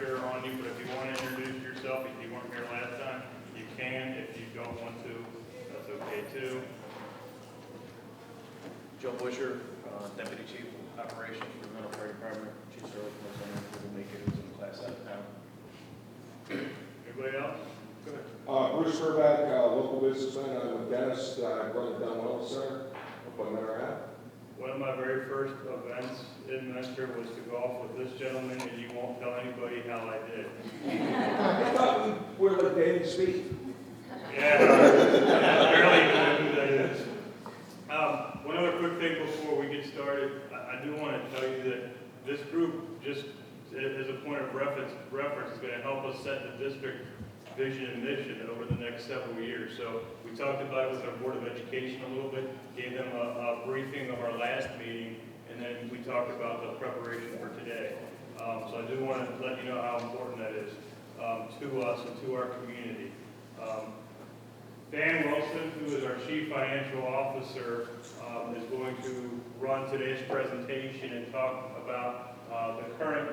pressure on you, but if you want to introduce yourself, if you weren't here last time, you can. If you don't want to, that's okay too. Joe Busher, Deputy Chief of Operations for the Middle Fire Department. Chief Service will make it in the class out of town. Anybody else? Go ahead. Bruce Herbeck, local businessman. I'm a dentist. I run the Dunn Wellness Center up on Manor Ave. One of my very first events in Mentor was to golf with this gentleman, and you won't tell anybody how I did. I thought we were like Danny Speed. Yeah, I barely know who that is. One other quick thing before we get started. I do want to tell you that this group, just as a point of reference, is going to help us set the district vision and mission over the next several years. So we talked about it with our Board of Education a little bit, gave them a briefing of our last meeting, and then we talked about the preparation for today. So I do want to let you know how important that is to us and to our community. Dan Wilson, who is our Chief Financial Officer, is going to run today's presentation and talk about the current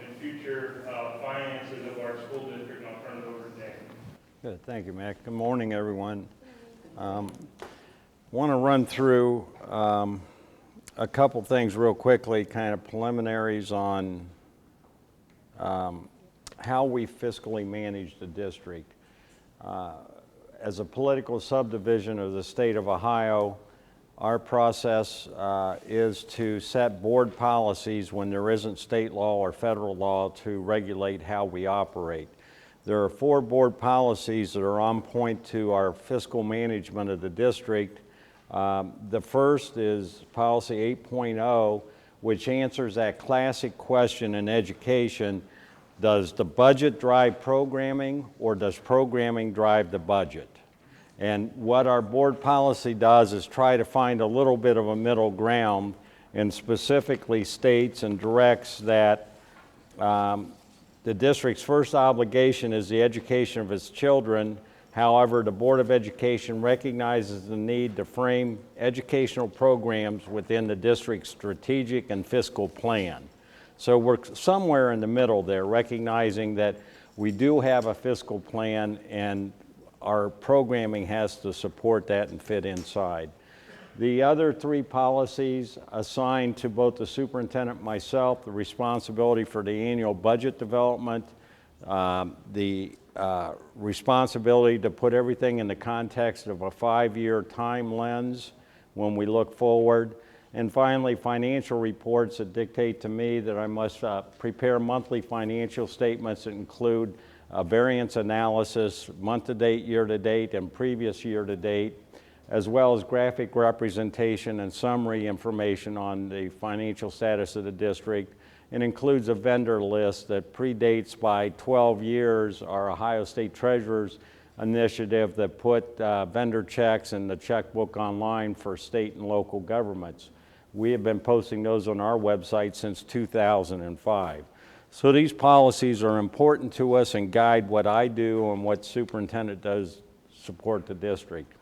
and future finances of our school district. And I'll turn it over to Dan. Good, thank you, Mac. Good morning, everyone. Want to run through a couple things real quickly, kind of preliminaries on how we fiscally manage the district. As a political subdivision of the state of Ohio, our process is to set board policies when there isn't state law or federal law to regulate how we operate. There are 4 board policies that are on point to our fiscal management of the district. The first is Policy 8.0, which answers that classic question in education: does the budget drive programming, or does programming drive the budget? And what our board policy does is try to find a little bit of a middle ground, and specifically states and directs that the district's first obligation is the education of its children. However, the Board of Education recognizes the need to frame educational programs within the district's strategic and fiscal plan. So we're somewhere in the middle there, recognizing that we do have a fiscal plan and our programming has to support that and fit inside. The other 3 policies assign to both the superintendent and myself the responsibility for the annual budget development, the responsibility to put everything in the context of a 5-year time lens when we look forward, and finally financial reports that dictate to me that I must prepare monthly financial statements that include variance analysis, month-to-date, year-to-date, and previous year-to-date, as well as graphic representation and summary information on the financial status of the district. It includes a vendor list that predates by 12 years our Ohio State Treasurer's initiative that put vendor checks in the checkbook online for state and local governments. We have been posting those on our website since 2005. So these policies are important to us and guide what I do and what superintendent does support the district.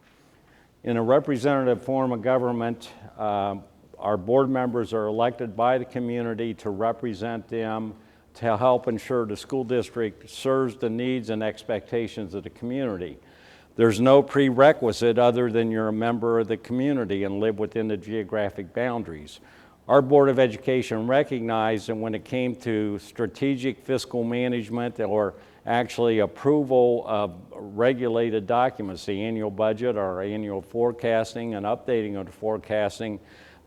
In a representative form of government, our board members are elected by the community to represent them, to help ensure the school district serves the needs and expectations of the community. There's no prerequisite other than you're a member of the community and live within the geographic boundaries. Our Board of Education recognized that when it came to strategic fiscal management, or actually approval of regulated documents, the annual budget, our annual forecasting and updating of the forecasting,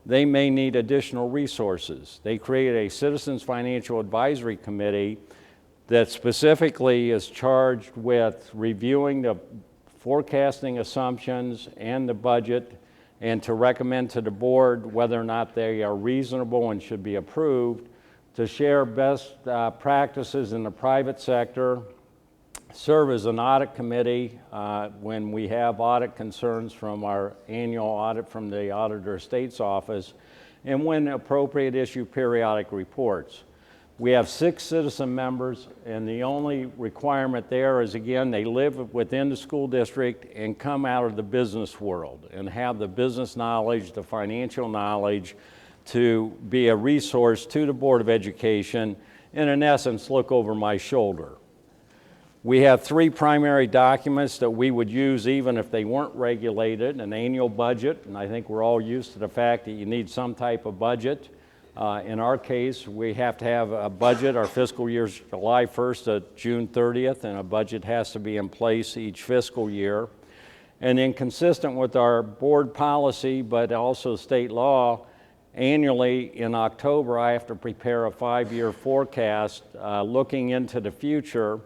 they may need additional resources. They created a Citizens Financial Advisory Committee that specifically is charged with reviewing the forecasting assumptions and the budget, and to recommend to the board whether or not they are reasonable and should be approved, to share best practices in the private sector, serve as an audit committee when we have audit concerns from our annual audit from the Auditor of State's office, and when appropriate, issue periodic reports. We have 6 citizen members, and the only requirement there is, again, they live within the school district and come out of the business world and have the business knowledge, the financial knowledge to be a resource to the Board of Education and in essence, look over my shoulder. We have three primary documents that we would use even if they weren't regulated: an annual budget, and I think we're all used to the fact that you need some type of budget. In our case, we have to have a budget. Our fiscal year is July 1st to June 30th, and a budget has to be in place each fiscal year. And then, consistent with our board policy, but also state law, annually in October, I have to prepare a 5-year forecast looking into the future.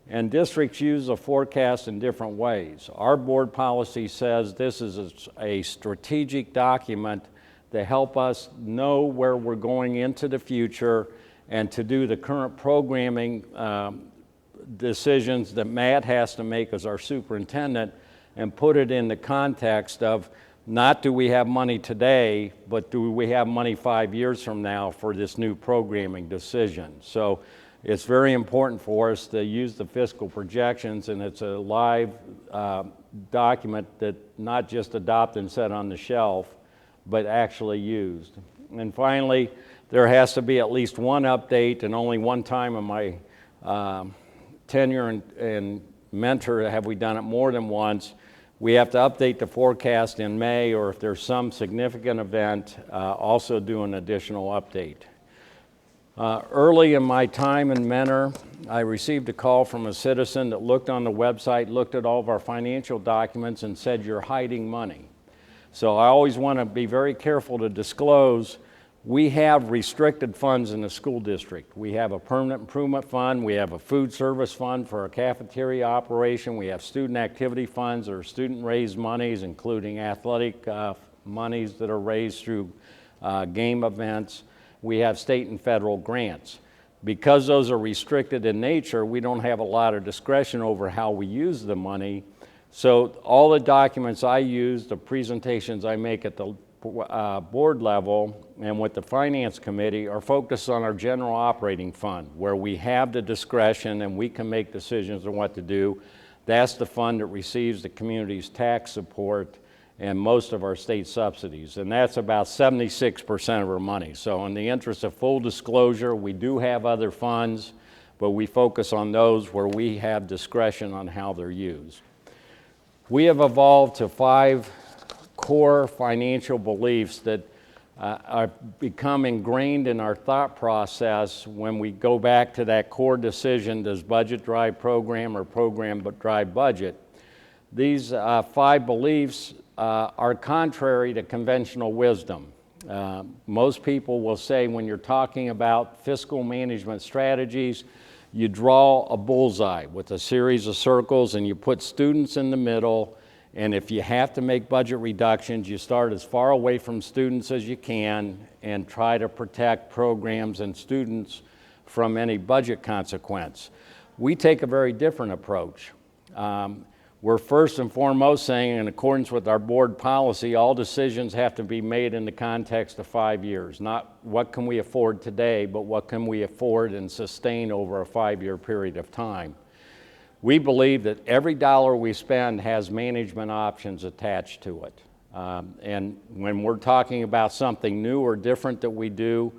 And districts use a forecast in different ways. Our board policy says this is a strategic document to help us know where we're going into the future and to do the current programming decisions that Matt has to make as our superintendent, and put it in the context of not do we have money today, but do we have money 5 years from now for this new programming decision. So it's very important for us to use the fiscal projections, and it's a live document that not just adopt and set on the shelf, but actually used. And finally, there has to be at least one update, and only one time in my tenure and mentor have we done it more than once. We have to update the forecast in May, or if there's some significant event, also do an additional update. Early in my time in Mentor, I received a call from a citizen that looked on the website, looked at all of our financial documents, and said, "You're hiding money." So I always want to be very careful to disclose we have restricted funds in the school district. We have a permanent improvement fund, we have a food service fund for our cafeteria operation, we have student activity funds or student-raised monies, including athletic monies that are raised through game events. We have state and federal grants. Because those are restricted in nature, we don't have a lot of discretion over how we use the money. So all the documents I use, the presentations I make at the board level and with the finance committee, are focused on our general operating fund, where we have the discretion and we can make decisions on what to do. That's the fund that receives the community's tax support and most of our state subsidies, and that's about 76% of our money. So in the interest of full disclosure, we do have other funds, but we focus on those where we have discretion on how they're used. We have evolved to 5 core financial beliefs that are become ingrained in our thought process when we go back to that core decision: does budget drive program or program but drive budget? These 5 beliefs are contrary to conventional wisdom. Most people will say when you're talking about fiscal management strategies, you draw a bullseye with a series of circles and you put students in the middle, and if you have to make budget reductions, you start as far away from students as you can and try to protect programs and students from any budget consequence. We take a very different approach. We're first and foremost saying, in accordance with our board policy, all decisions have to be made in the context of 5 years. Not what can we afford today, but what can we afford and sustain over a 5-year period of time. We believe that every dollar we spend has management options attached to it. And when we're talking about something new or different that we do,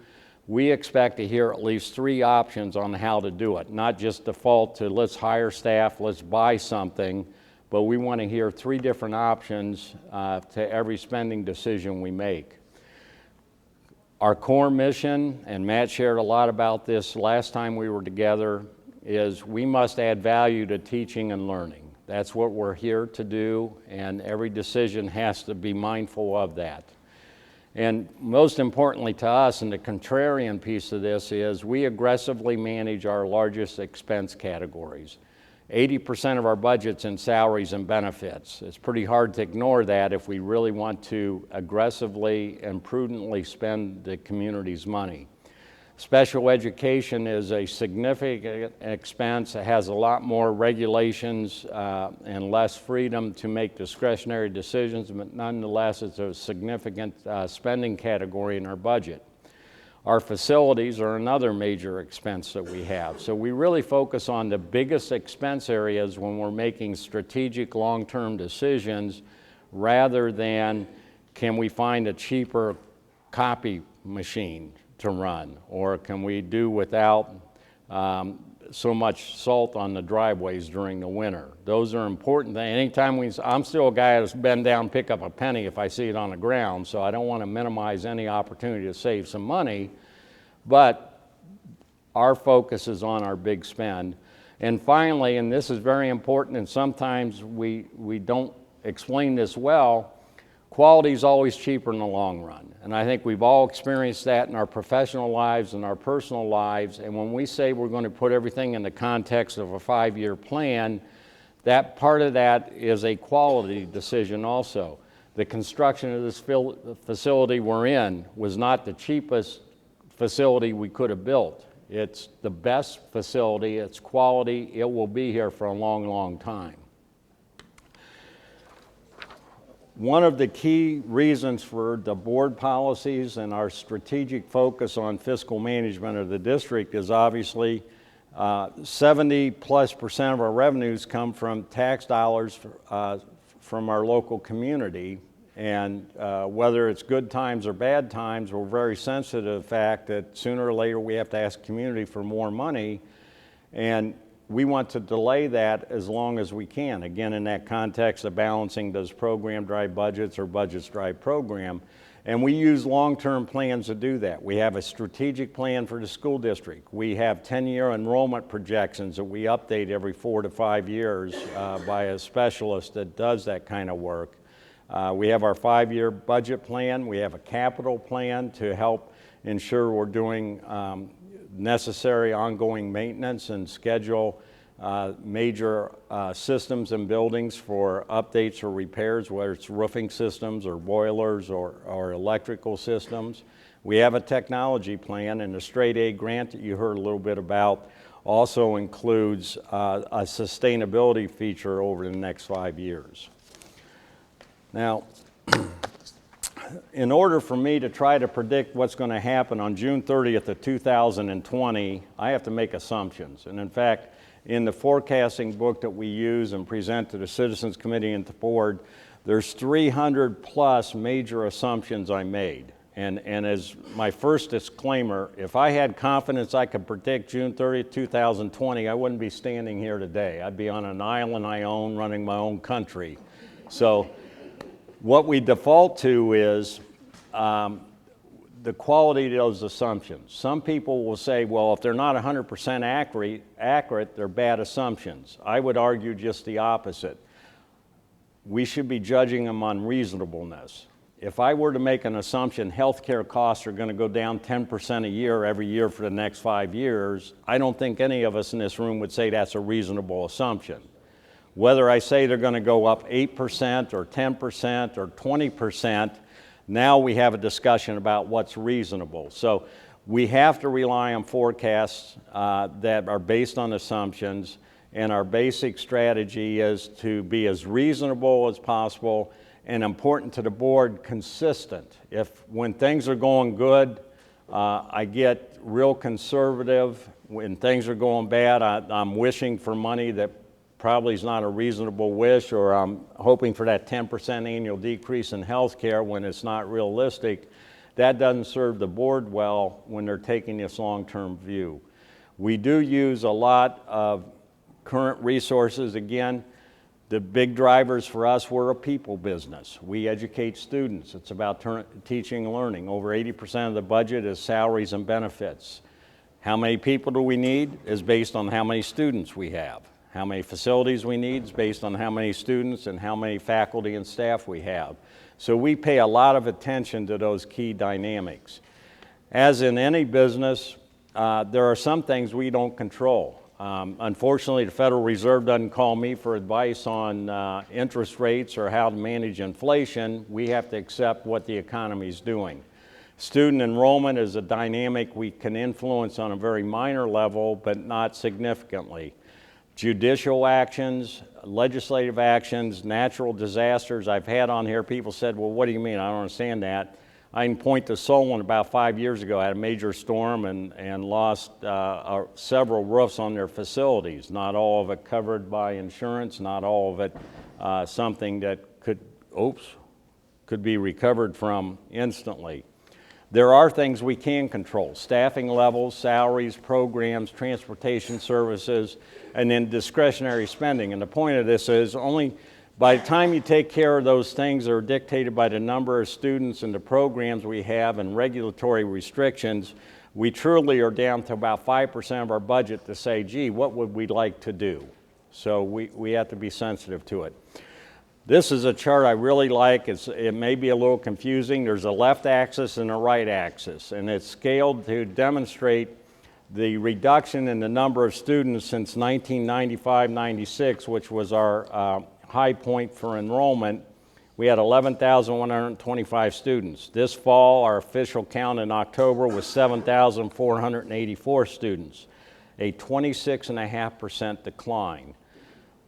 we expect to hear at least 3 options on how to do it, not just default to let's hire staff, let's buy something, but we want to hear 3 different options to every spending decision we make. Our core mission, and Matt shared a lot about this last time we were together, is we must add value to teaching and learning. That's what we're here to do, and every decision has to be mindful of that. And most importantly to us, and the contrarian piece of this, is we aggressively manage our largest expense categories. 80% of our budget's in salaries and benefits. It's pretty hard to ignore that if we really want to aggressively and prudently spend the community's money. Special education is a significant expense. It has a lot more regulations and less freedom to make discretionary decisions, but nonetheless, it's a significant spending category in our budget. Our facilities are another major expense that we have. So we really focus on the biggest expense areas when we're making strategic long-term decisions, rather than can we find a cheaper copy machine to run? Or can we do without so much salt on the driveways during the winter? Those are important things. Anytime I'm still a guy that's bend down, pick up a penny if I see it on the ground, so I don't want to minimize any opportunity to save some money, but our focus is on our big spend. And finally, and this is very important, and sometimes we don't explain this well, quality is always cheaper in the long run. And I think we've all experienced that in our professional lives and our personal lives. And when we say we're going to put everything in the context of a 5-year plan, that part of that is a quality decision also. The construction of this facility we're in was not the cheapest facility we could have built. It's the best facility, it's quality, it will be here for a long, long time. One of the key reasons for the board policies and our strategic focus on fiscal management of the district is obviously 70+% of our revenues come from tax dollars from our local community. And whether it's good times or bad times, we're very sensitive to the fact that sooner or later we have to ask community for more money. And we want to delay that as long as we can. Again, in that context of balancing, does program drive budgets or budgets drive program? And we use long-term plans to do that. We have a strategic plan for the school district. We have 10-year enrollment projections that we update every 4 to 5 years by a specialist that does that kind of work. We have our 5-year budget plan. We have a capital plan to help ensure we're doing necessary ongoing maintenance and schedule major systems and buildings for updates or repairs, whether it's roofing systems or boilers or electrical systems. We have a technology plan, and the Straight A grant that you heard a little bit about also includes a sustainability feature over the next 5 years. Now, in order for me to try to predict what's going to happen on June 30th of 2020, I have to make assumptions. And in fact, in the forecasting book that we use and present to the Citizens Committee and the board, there's 300 plus major assumptions I made. And as my first disclaimer, if I had confidence I could predict June 30th, 2020, I wouldn't be standing here today. I'd be on an island I own, running my own country. So what we default to is the quality of those assumptions. Some people will say, well, if they're not 100% accurate, they're bad assumptions. I would argue just the opposite. We should be judging them on reasonableness. If I were to make an assumption healthcare costs are going to go down 10% a year every year for the next 5 years, I don't think any of us in this room would say that's a reasonable assumption. Whether I say they're going to go up 8% or 10% or 20%, now we have a discussion about what's reasonable. So we have to rely on forecasts that are based on assumptions, and our basic strategy is to be as reasonable as possible and, important to the board, consistent. If when things are going good, I get real conservative. When things are going bad, I'm wishing for money that probably is not a reasonable wish, or I'm hoping for that 10% annual decrease in health care when it's not realistic. That doesn't serve the board well when they're taking this long-term view. We do use a lot of current resources. Again, the big drivers for us, we're a people business. We educate students. It's about teaching and learning. Over 80% of the budget is salaries and benefits. How many people do we need is based on how many students we have. How many facilities we need is based on how many students and how many faculty and staff we have. So we pay a lot of attention to those key dynamics. As in any business, there are some things we don't control. Unfortunately, the Federal Reserve doesn't call me for advice on interest rates or how to manage inflation. We have to accept what the economy is doing. Student enrollment is a dynamic we can influence on a very minor level, but not significantly. Judicial actions, legislative actions, natural disasters. I've had on here, people said, well, what do you mean? I don't understand that. I can point to Solon about 5 years ago, had a major storm and lost several roofs on their facilities. Not all of it covered by insurance, not all of it something that could be recovered from instantly. There are things we can control: staffing levels, salaries, programs, transportation services, and then discretionary spending. And the point of this is only by the time you take care of those things that are dictated by the number of students and the programs we have and regulatory restrictions, we truly are down to about 5% of our budget to say, gee, what would we like to do? So we have to be sensitive to it. This is a chart I really like. It may be a little confusing. There's a left axis and a right axis, and it's scaled to demonstrate the reduction in the number of students since 1995-96, which was our high point for enrollment. We had 11,125 students. This fall, our official count in October was 7,484 students, a 26.5% decline.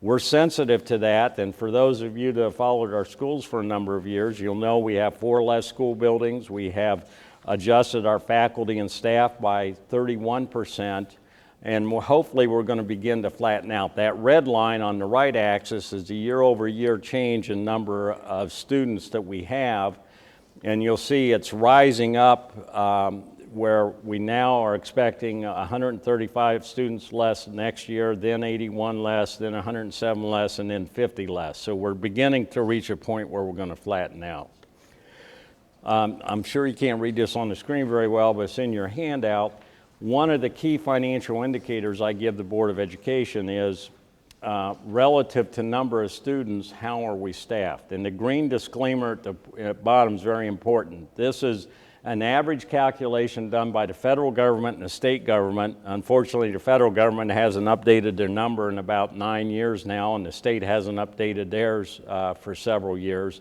We're sensitive to that, and for those of you that have followed our schools for a number of years, you'll know we have 4 less school buildings. We have adjusted our faculty and staff by 31%, and hopefully we're going to begin to flatten out. That red line on the right axis is the year-over-year change in number of students that we have, and you'll see it's rising up where we now are expecting 135 students less next year, then 81 less, then 107 less, and then 50 less. So we're beginning to reach a point where we're going to flatten out. I'm sure you can't read this on the screen very well, but it's in your handout. One of the key financial indicators I give the Board of Education is relative to number of students, how are we staffed? And the green disclaimer at the bottom is very important. This is an average calculation done by the federal government and the state government. Unfortunately, the federal government hasn't updated their number in about 9 years now, and the state hasn't updated theirs for several years.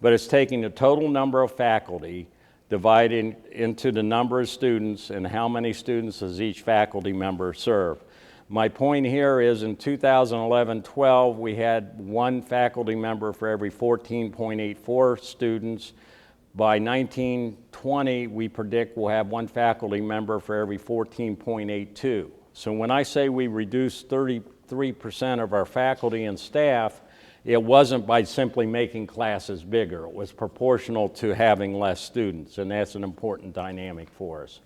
But it's taking the total number of faculty, dividing into the number of students and how many students does each faculty member serve. My point here is in 2011-12, we had 1 faculty member for every 14.84 students. By 1920, we predict we'll have 1 faculty member for every 14.82. So when I say we reduced 33% of our faculty and staff, it wasn't by simply making classes bigger. It was proportional to having less students, and that's an important dynamic for us.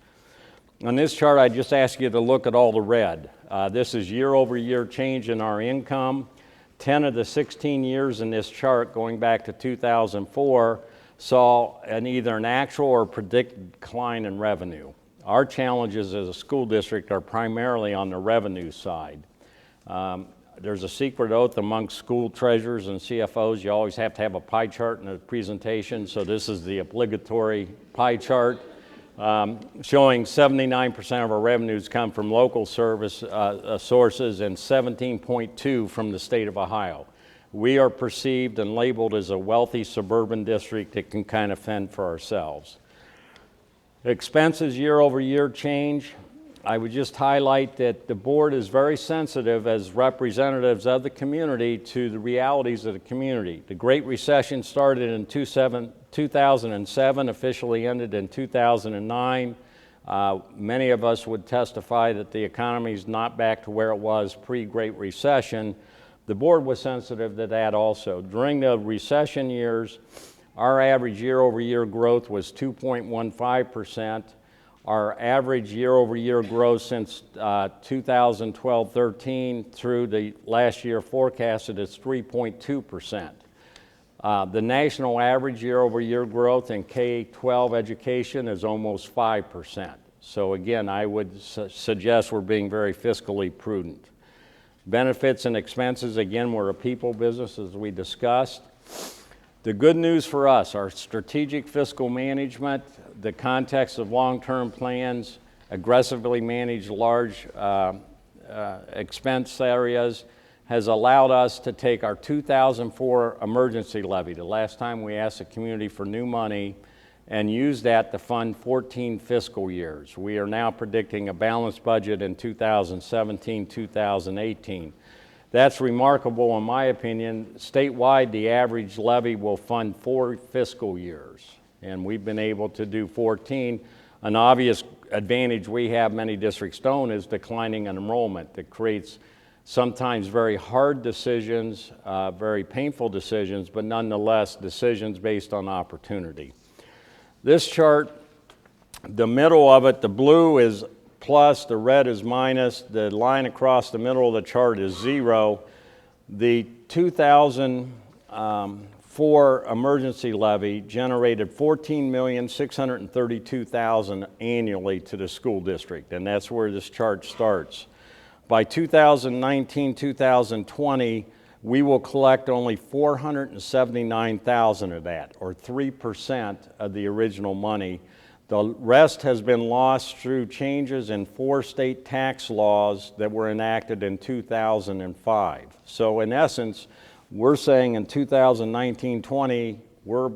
On this chart, I just ask you to look at all the red. This is year-over-year change in our income. 10 of the 16 years in this chart, going back to 2004, saw either an actual or predicted decline in revenue. Our challenges as a school district are primarily on the revenue side. There's a secret oath among school treasurers and CFOs. You always have to have a pie chart in a presentation, so this is the obligatory pie chart showing 79% of our revenues come from local service sources and 17.2% from the state of Ohio. We are perceived and labeled as a wealthy suburban district that can kind of fend for ourselves. Expenses year-over-year change. I would just highlight that the board is very sensitive as representatives of the community to the realities of the community. The Great Recession started in 2007, officially ended in 2009. Many of us would testify that the economy is not back to where it was pre-Great Recession. The board was sensitive to that also. During the recession years, our average year-over-year growth was 2.15%. Our average year-over-year growth since 2012-13 through the last year forecasted is 3.2%. The national average year-over-year growth in K-12 education is almost 5%. So again, I would suggest we're being very fiscally prudent. Benefits and expenses, again, we're a people business as we discussed. The good news for us, our strategic fiscal management, the context of long-term plans, aggressively managed large expense areas, has allowed us to take our 2004 emergency levy, the last time we asked the community for new money, and use that to fund 14 fiscal years. We are now predicting a balanced budget in 2017-2018. That's remarkable in my opinion. Statewide, the average levy will fund 4 fiscal years, and we've been able to do 14. An obvious advantage we have, many districts don't, is declining enrollment that creates sometimes very hard decisions, very painful decisions, but nonetheless decisions based on opportunity. This chart The middle of it, the blue is plus, the red is minus, the line across the middle of the chart is 0. The 2004 emergency levy generated $14,632,000 annually to the school district, and that's where this chart starts. By 2019-2020, we will collect only $479,000 of that, or 3% of the original money. The rest has been lost through changes in 4 state tax laws that were enacted in 2005. So in essence, we're saying in 2019-20, we're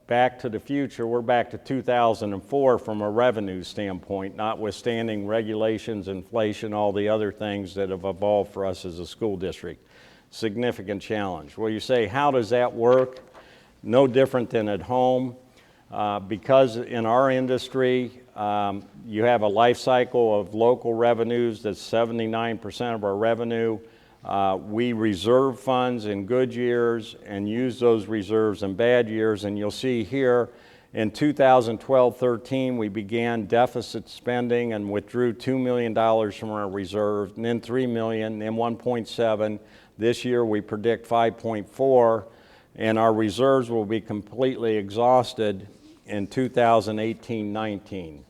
back to the future, we're back to 2004 from a revenue standpoint, notwithstanding regulations, inflation, all the other things that have evolved for us as a school district. Significant challenge. Well, you say, how does that work? No different than at home. Because in our industry, you have a life cycle of local revenues that's 79% of our revenue. We reserve funds in good years and use those reserves in bad years. And you'll see here in 2012-13, we began deficit spending and withdrew $2 million from our reserves, and then $3 million, then $1.7. This year we predict $5.4, and our reserves will be completely exhausted in 2018-19.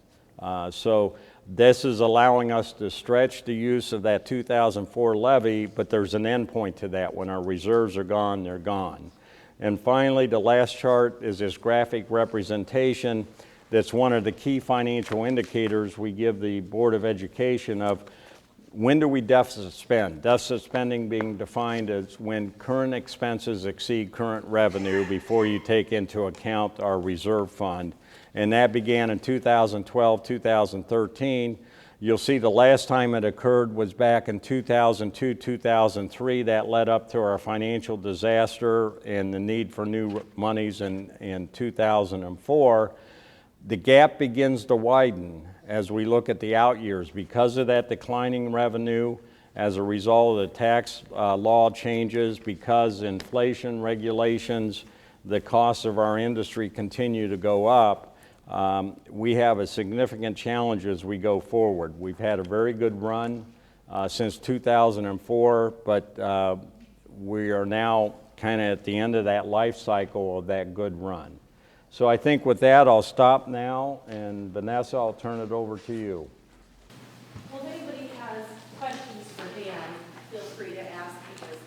So this is allowing us to stretch the use of that 2004 levy, but there's an end point to that. When our reserves are gone, they're gone. And finally, the last chart is this graphic representation that's one of the key financial indicators we give the Board of Education of when do we deficit spend? Deficit spending being defined as when current expenses exceed current revenue before you take into account our reserve fund. And that began in 2012, 2013. You'll see the last time it occurred was back in 2002, 2003. That led up to our financial disaster and the need for new monies in 2004. The gap begins to widen as we look at the out years because of that declining revenue, as a result of the tax law changes, because inflation regulations, the costs of our industry continue to go up. We have a significant challenge as we go forward. We've had a very good run since 2004, but we are now kind of at the end of that life cycle of that good run. So I think with that, I'll stop now, and Vanessa, I'll turn it over to you. Well, if anybody has questions for Dan, feel free to ask, because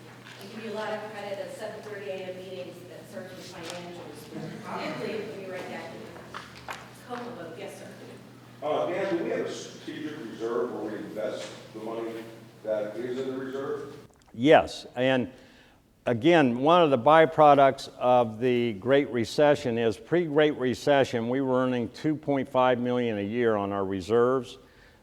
I give you a lot of credit at 7:30 a.m. meetings that search for financials. Probably when you write back in coma vote. Yes, sir. Dan, do we have a strategic reserve where we invest the money that is in the reserve? Yes, and again, one of the byproducts of the Great Recession is pre-Great Recession, we were earning $2.5 million a year on our reserves.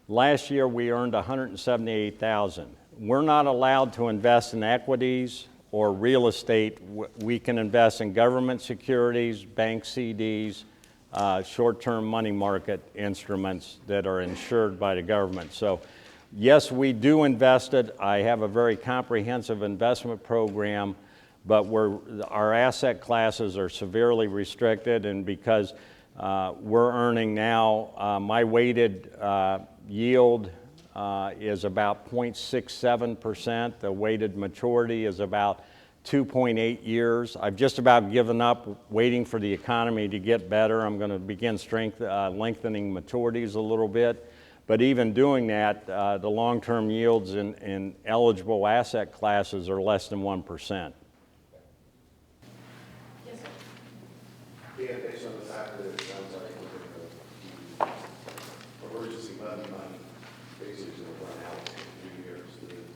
Last year, we earned $178,000. We're not allowed to invest in equities or real estate. We can invest in government securities, bank CDs, short-term money market instruments that are insured by the government. So yes, we do invest it. I have a very comprehensive investment program, but our asset classes are severely restricted, and because we're earning now, my weighted yield is about 0.67%. The weighted maturity is about 2.8 years. I've just about given up waiting for the economy to get better. I'm going to begin lengthening maturities a little bit. But even doing that, the long-term yields in eligible asset classes are less than 1%. Yes, sir. Yeah, based on the fact that it sounds like the emergency money basically is going to run out in a few years. It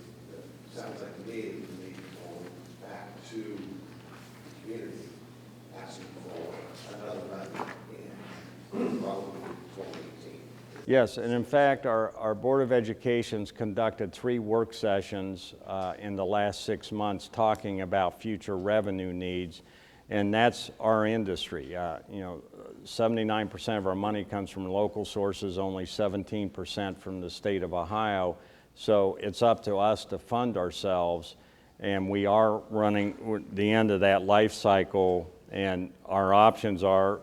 sounds like to me it would be going back to the community, asking for another money in probably 2018. Yes, and in fact, our Board of Education's conducted 3 work sessions in the last 6 months talking about future revenue needs, and that's our industry. 79% of our money comes from local sources, only 17% from the state of Ohio, so it's up to us to fund ourselves, and we are running the end of that life cycle, and our options are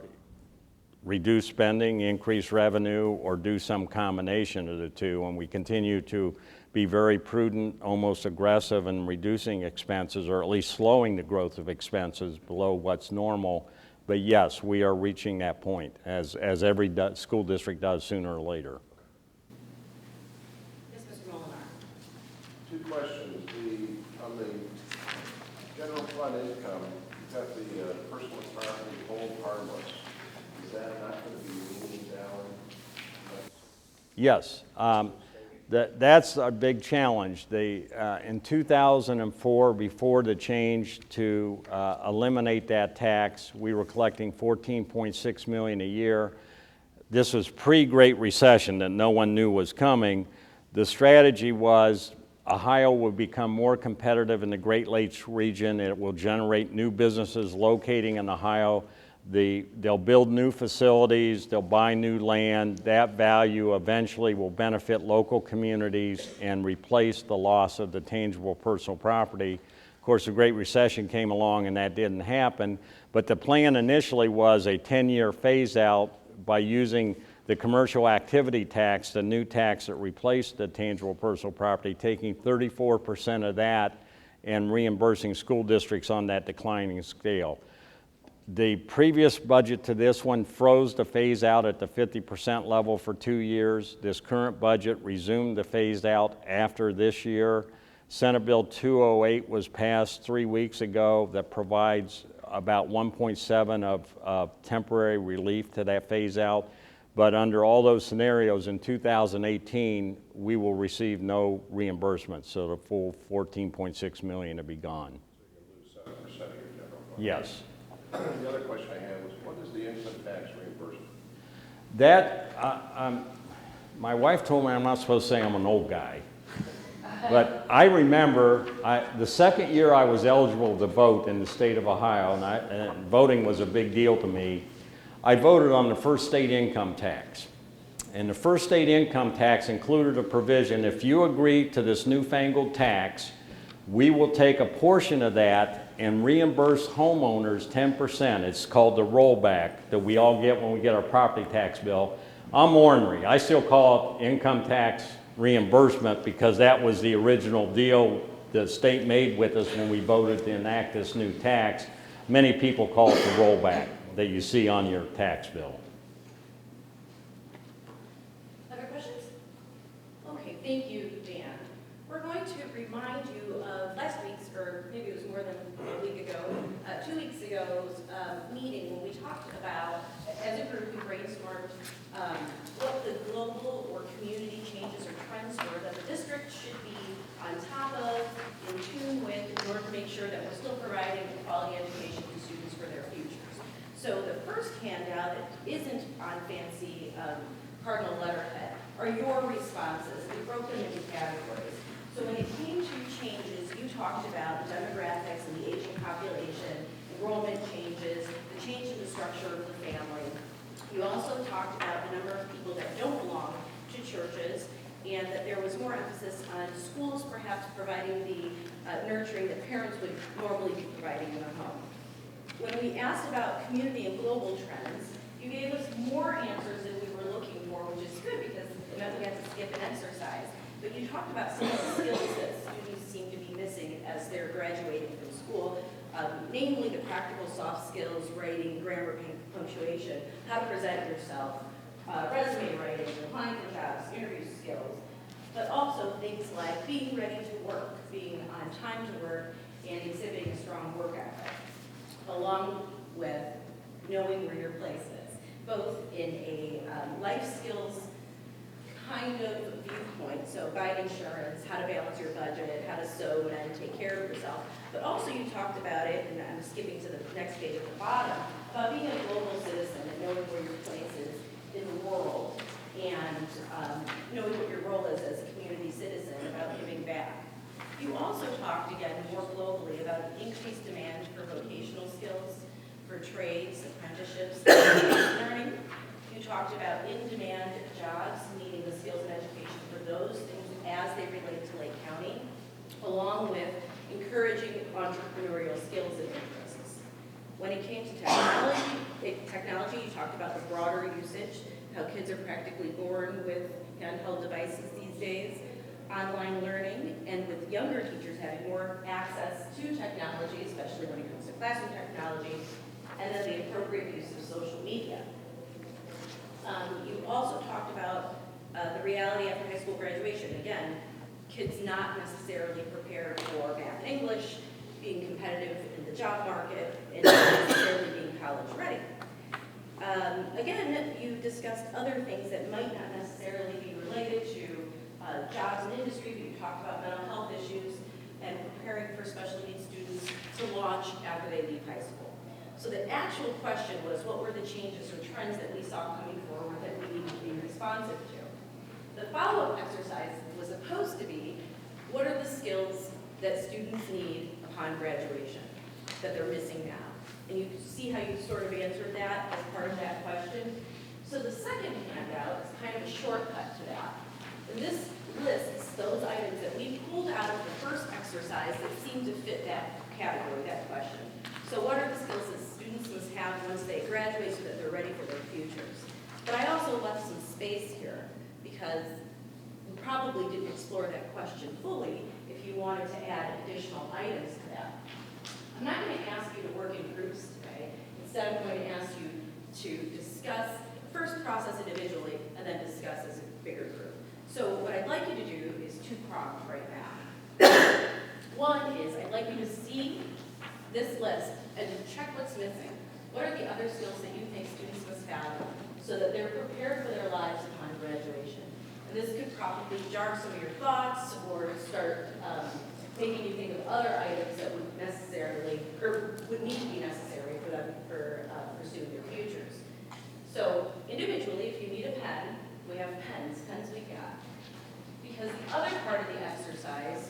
reduce spending, increase revenue, or do some combination of the two. And we continue to be very prudent, almost aggressive in reducing expenses, or at least slowing the growth of expenses below what's normal. But yes, we are reaching that point, as every school district does sooner or later. Yes, Mr. Molinar. Two questions. On the general fund income, you've got the personal property hold harmless. Is that not going to be leaning down? Yes, that's a big challenge. In 2004, before the change to eliminate that tax, we were collecting $14.6 million a year. This was pre-Great Recession that no one knew was coming. The strategy was Ohio will become more competitive in the Great Lakes region. It will generate new businesses locating in Ohio. They'll build new facilities, they'll buy new land. That value eventually will benefit local communities and replace the loss of the tangible personal property. Of course, the Great Recession came along and that didn't happen, but the plan initially was a 10-year phase out by using the commercial activity tax, the new tax that replaced the tangible personal property, taking 34% of that and reimbursing school districts on that declining scale. The previous budget to this one froze the phase out at the 50% level for 2 years. This current budget resumed the phase out after this year. Senate Bill 208 was passed 3 weeks ago that provides about 1.7 of temporary relief to that phase out. But under all those scenarios in 2018, we will receive no reimbursement, so the full $14.6 million will be gone. So you're going to lose 7% of your general fund? Yes. The other question I had was, what is the income tax reimbursement? That, my wife told me I'm not supposed to say I'm an old guy. But I remember the second year I was eligible to vote in the state of Ohio, and voting was a big deal to me, I voted on the first state income tax. And the first state income tax included a provision, if you agree to this newfangled tax, we will take a portion of that and reimburse homeowners 10%. It's called the rollback that we all get when we get our property tax bill. I'm ornery. I still call it income tax reimbursement because that was the original deal the state made with us when we voted to enact this new tax. Many people call it the rollback that you see on your tax bill. Other questions? Okay, thank you, Dan. We're going to remind you of last week's, or maybe it was more than a week ago, 2 weeks ago's meeting when we talked about, as a group, we brainstormed what the global or community changes or trends were that the district should be on top of, in tune with, in order to make sure that we're still providing quality education to students for their futures. So the first handout that isn't on fancy cardinal letterhead are your responses. We broke them into categories. So when it came to changes, you talked about the demographics and the aging population, enrollment changes, the change in the structure of the family. You also talked about the number of people that don't belong to churches, and that there was more emphasis on schools perhaps providing the nurturing that parents would normally be providing in their home. When we asked about community and global trends, you gave us more answers than we were looking for, which is good because it meant we had to skip an exercise. But you talked about some of the skills that students seem to be missing as they're graduating from school, namely the practical soft skills, writing, grammar, punctuation, how to present yourself, resume writing, applying for jobs, interview skills, but also things like being ready to work, being on time to work, and exhibiting a strong work ethic, along with knowing where your place is, both in a life skills kind of viewpoint, so buying insurance, how to balance your budget, how to sew and take care of yourself, but also you talked about it, and I'm skipping to the next page at the bottom, about being a global citizen and knowing where your place is in the world, and knowing what your role is as a community citizen, about giving back. You also talked, again, more globally about increased demand for vocational skills, for trades, apprenticeships, learning. You talked about in-demand jobs, needing the skills and education for those things as they relate to Lake County, along with encouraging entrepreneurial skills and interests. When it came to technology, technology, you talked about the broader usage, how kids are practically born with handheld devices these days, online learning, and with younger teachers having more access to technology, especially when it comes to classroom technology, and then the appropriate use of social media. You also talked about the reality after high school graduation. Again, kids not necessarily prepared for math and English, being competitive in the job market, and not necessarily being college ready. Again, you discussed other things that might not necessarily be related to jobs and industry, but you talked about mental health issues and preparing for special needs students to launch after they leave high school. So the actual question was, what were the changes or trends that we saw coming forward that we needed to be responsive to? The follow-up exercise was supposed to be, what are the skills that students need upon graduation that they're missing now? And you see how you sort of answered that as part of that question. So the second handout is kind of a shortcut to that. And this lists those items that we pulled out of the first exercise that seem to fit that category, that question. So what are the skills that students must have once they graduate so that they're ready for their futures? But I also left some space here because we probably didn't explore that question fully if you wanted to add additional items to that. I'm not going to ask you to work in groups today. Instead, I'm going to ask you to discuss, first process individually, and then discuss as a bigger group. So what I'd like you to do is two-pronged right now. One is I'd like you to see this list and to check what's missing. What are the other skills that you think students must have so that they're prepared for their lives upon graduation? And this could probably jar some of your thoughts or start making you think of other items that would necessarily, or would need to be necessary for them for pursuing their futures. So individually, if you need a pen, we have pens we got. Because the other part of the exercise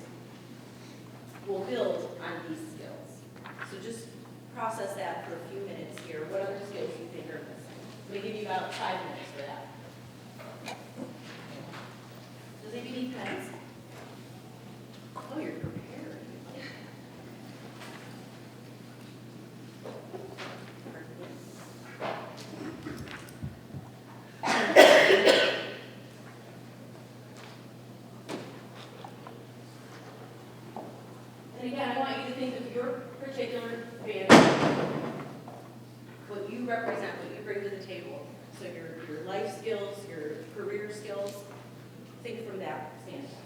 will build on these skills. So just process that for a few minutes here. What other skills you think are missing? I'm going to give you about 5 minutes for that. Does anybody need pens? Oh, you're prepared. And again, I want you to think of your particular vantage, what you represent, what you bring to the table. So your life skills, your career skills, think from that standpoint.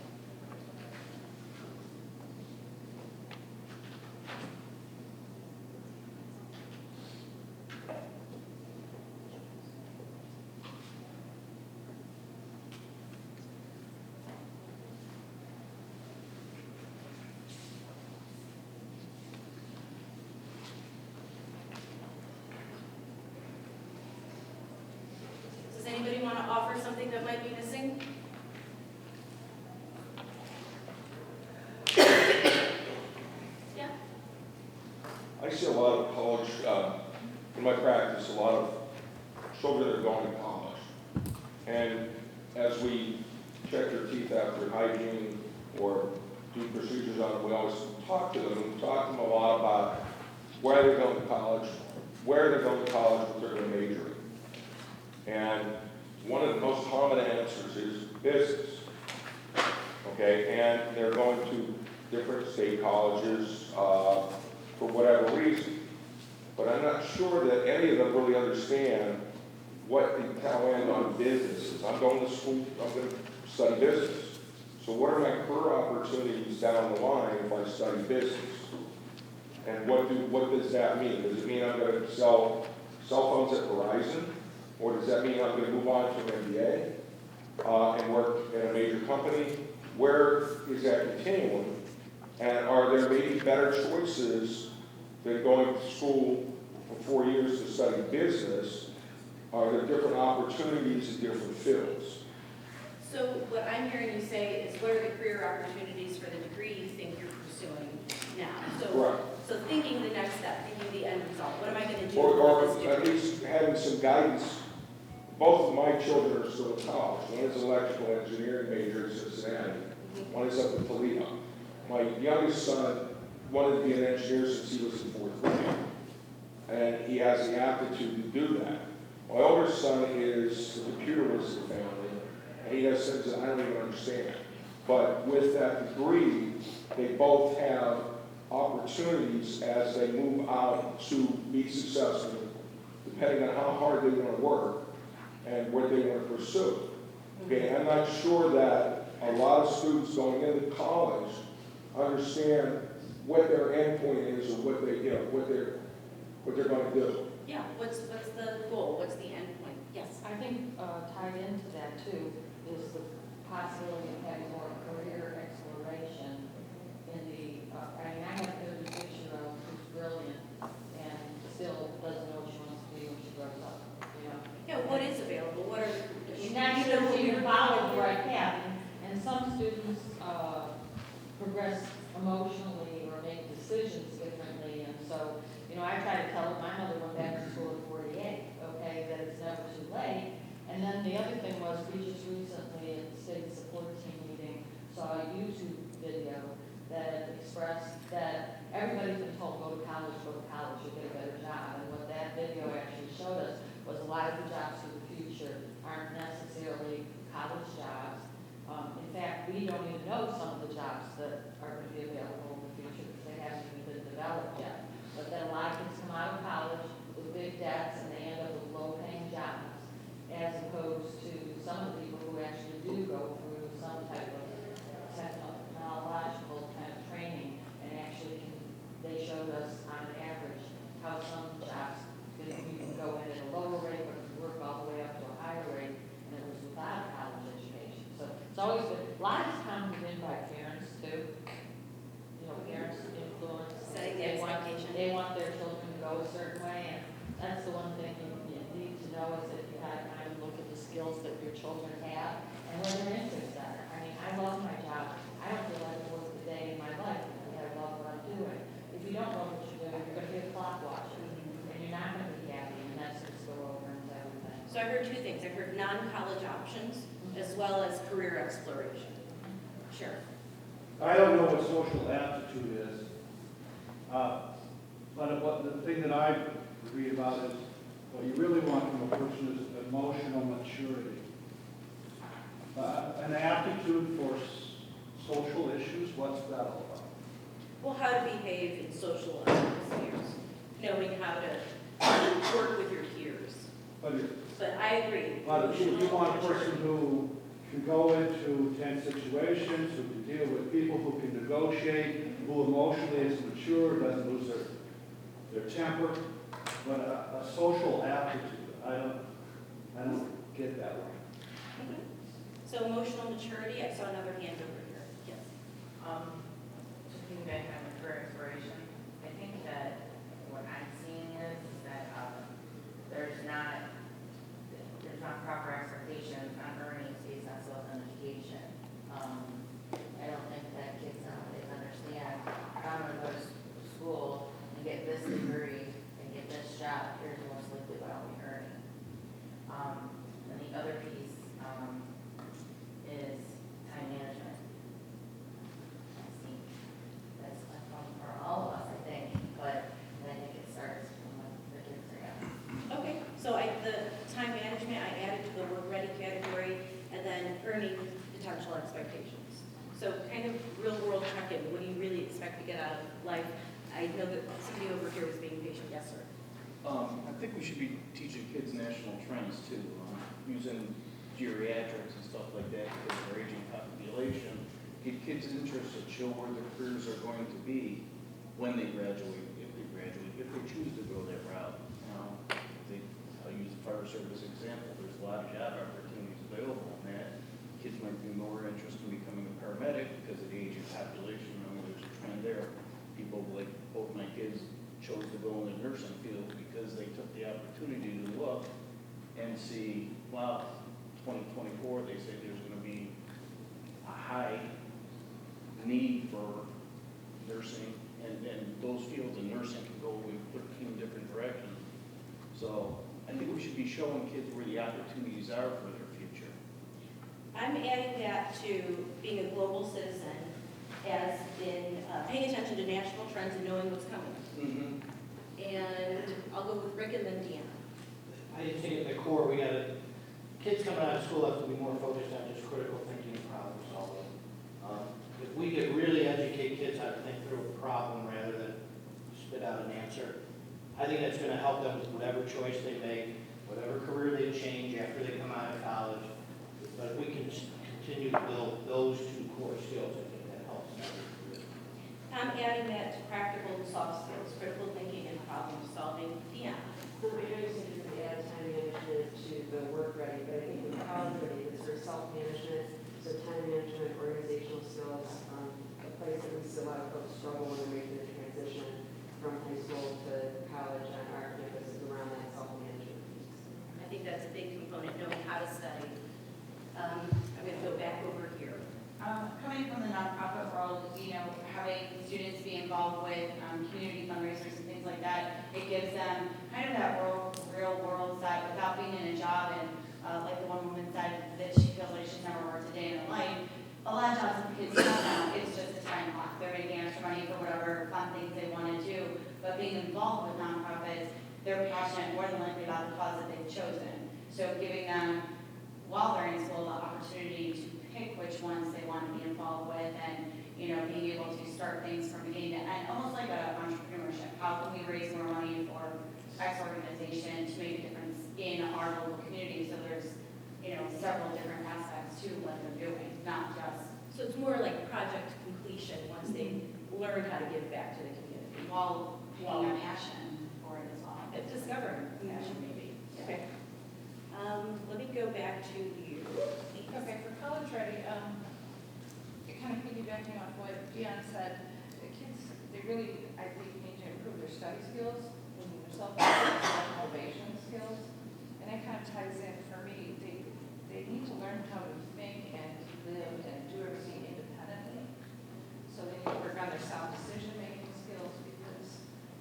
Does anybody want to offer something that might be missing? Yeah. I see a lot of college, in my practice, a lot of children are going to college. And as we check their teeth after hygiene or do procedures on them, we always talk to them. We talk to them a lot about where they're going to college, what they're going to major in. And one of the most common answers is business. Okay, and they're going to different state colleges for whatever reason. But I'm not sure that any of them really understand what the tail end on business is. I'm going to school, I'm going to study business. So what are my career opportunities down the line if I study business? And what does that mean? Does it mean I'm going to sell cell phones at Verizon? Or does that mean I'm going to move on to an MBA and work at a major company? Where is that continuum? And are there maybe better choices than going to school for 4 years to study business? Are there different opportunities in different fields? So what I'm hearing you say is, what are the career opportunities for the degree you think you're pursuing now? So, Right. so thinking the next step, thinking the end result. What am I going to do Or with this at degree? least having some guidance. Both of my children are still in college. One is an electrical engineering major in Cincinnati. One is up in Toledo. My youngest son wanted to be an engineer since he was in 4th grade. and he has the aptitude to do that. My older son is the computer whiz of the family, and he does things that I don't even understand. But with that degree, they both have opportunities as they move out to be successful, depending on how hard they want to work and what they want to pursue. Okay, I'm not sure that a lot of students going into college understand what their endpoint is or what they, what they're going to do. Yeah, what's the goal, what's the end point? Yes. I think tied into that too is the possibility of having more career exploration in the, I mean, I have a picture of who's brilliant and still doesn't know what she wants to be when she grows up, you know? Yeah, what is available, what are, She's not sure if you follow the right path, and some students progress emotionally or make decisions differently, and so, you know, I try to tell her, my mother went back to school at 48, okay, that it's never too late. And then the other thing was, we just recently at the state support team meeting saw a YouTube video that expressed that everybody's been told, go to college, you'll get a better job. And what that video actually showed us was a lot of the jobs for the future aren't necessarily college jobs. In fact, we don't even know some of the jobs that are going to be available in the future because they haven't even been developed yet. But then a lot of kids come out of college with big debts and they end up with low-paying jobs, as opposed to some of the people who actually do go through some type of technological kind of training and actually they showed us on average how some jobs you can go in at a lower rate but work all the way up to a higher rate, and it was without a college education. So it's always been, a lot of times been by parents too. You know, parents influence. Setting the expectation. They want their children to go a certain way, and that's the one thing you need to know is that you got to kind of look at the skills that your children have and where their interests are. I mean, I love my job. I don't feel like I work a day in my life because I love what I'm doing. If you don't love what you're doing, you're going to be a clock watcher, and you're not going to be happy, and that's going to spill over into everything. So I heard two things. I heard non-college options as well as career exploration. Sure. I don't know what social aptitude is, but what the thing that I read about is what you really want from a person is emotional maturity. An aptitude for social issues, what's that all about? Well, how to behave in social atmospheres, knowing how to work with your peers. But I agree. But you want a person who can go into tense situations, who can deal with people, who can negotiate, who emotionally is mature, doesn't lose their temper. But a social aptitude, I don't get that one. Mhm. So emotional maturity, I saw another hand over here. Yes. To piggyback on the career exploration, I think that what I'm seeing is that there's not proper expectations on earnings based on self-education. I don't think that kids nowadays understand, I'm going to go to school and get this degree and get this job, here's most likely what I'll be earning. And the other piece is time management. I see that's a problem for all of us, I think, but I think it starts when the kids are young. Okay, so the time management, I added to the work ready category, and then earning potential expectations. So kind of real world check-in, what do you really expect to get out of life? I know that somebody over here was being patient. Yes, sir. I think we should be teaching kids national trends too, using geriatrics and stuff like that because of our aging population. Get kids interested, show where their careers are going to be when they graduate, if they choose to go that route. I'll use the fire service example. There's a lot of job opportunities available in that. Kids might be more interested in becoming a paramedic because of the aging population. There's a trend there. People like both my kids chose to go in the nursing field because they took the opportunity to look and see, wow, 2024, they say there's going to be a high need for nursing, and those fields in nursing can go in 13 different directions. So I think we should be showing kids where the opportunities are for their future. I'm adding that to being a global citizen, as in paying attention to national trends and knowing what's coming. Mm-hmm. And I'll go with Rick and then Deanna. I just think at the core, we gotta, kids coming out of school have to be more focused on just critical thinking and problem solving. If we could really educate kids how to think through a problem rather than spit out an answer, I think that's gonna help them with whatever choice they make, whatever career they change after they come out of college. But if we can continue to build those two core skills, I think that helps them. I'm adding that to practical and soft skills, critical thinking and problem solving. Deanna. I know you said you could add time management to the work ready, but I think with college ready, it's sort of self-management, so time management, organizational skills, a place that we see a lot of folks struggle when they're making the transition from high school to college on our campus is around that self-management piece. I think that's a big component, knowing how to study. I'm going to go back over here. Coming from the nonprofit world, you know, having students be involved with community fundraisers and things like that, it gives them kind of that real world side without being in a job. And like the one woman said that she feels like she's never worked a day in her life. A lot of jobs that the kids have now, it's just a time clock. They're making extra money for whatever fun things they want to do. But being involved with nonprofits, they're passionate more than likely about the cause that they've chosen. So giving them, while they're in school, the opportunity to pick which ones they want to be involved with, and you know, being able to start things from beginning to end, almost like an entrepreneurship. How can we raise more money for X organization to make a difference in our local community? So there's, you know, several different aspects to what they're doing, not just So it's more like project completion once they learn how to give back to the community. while having a passion for it as well. Discovering passion maybe. Okay. Let me go back to you. Okay, for college ready, kind of piggybacking off what Deanna said, the kids, they really, I think, need to improve their study skills, their self-motivation skills, and that kind of ties in, for me, they need to learn how to think and live and do everything independently. So they need to work on their sound decision-making skills, because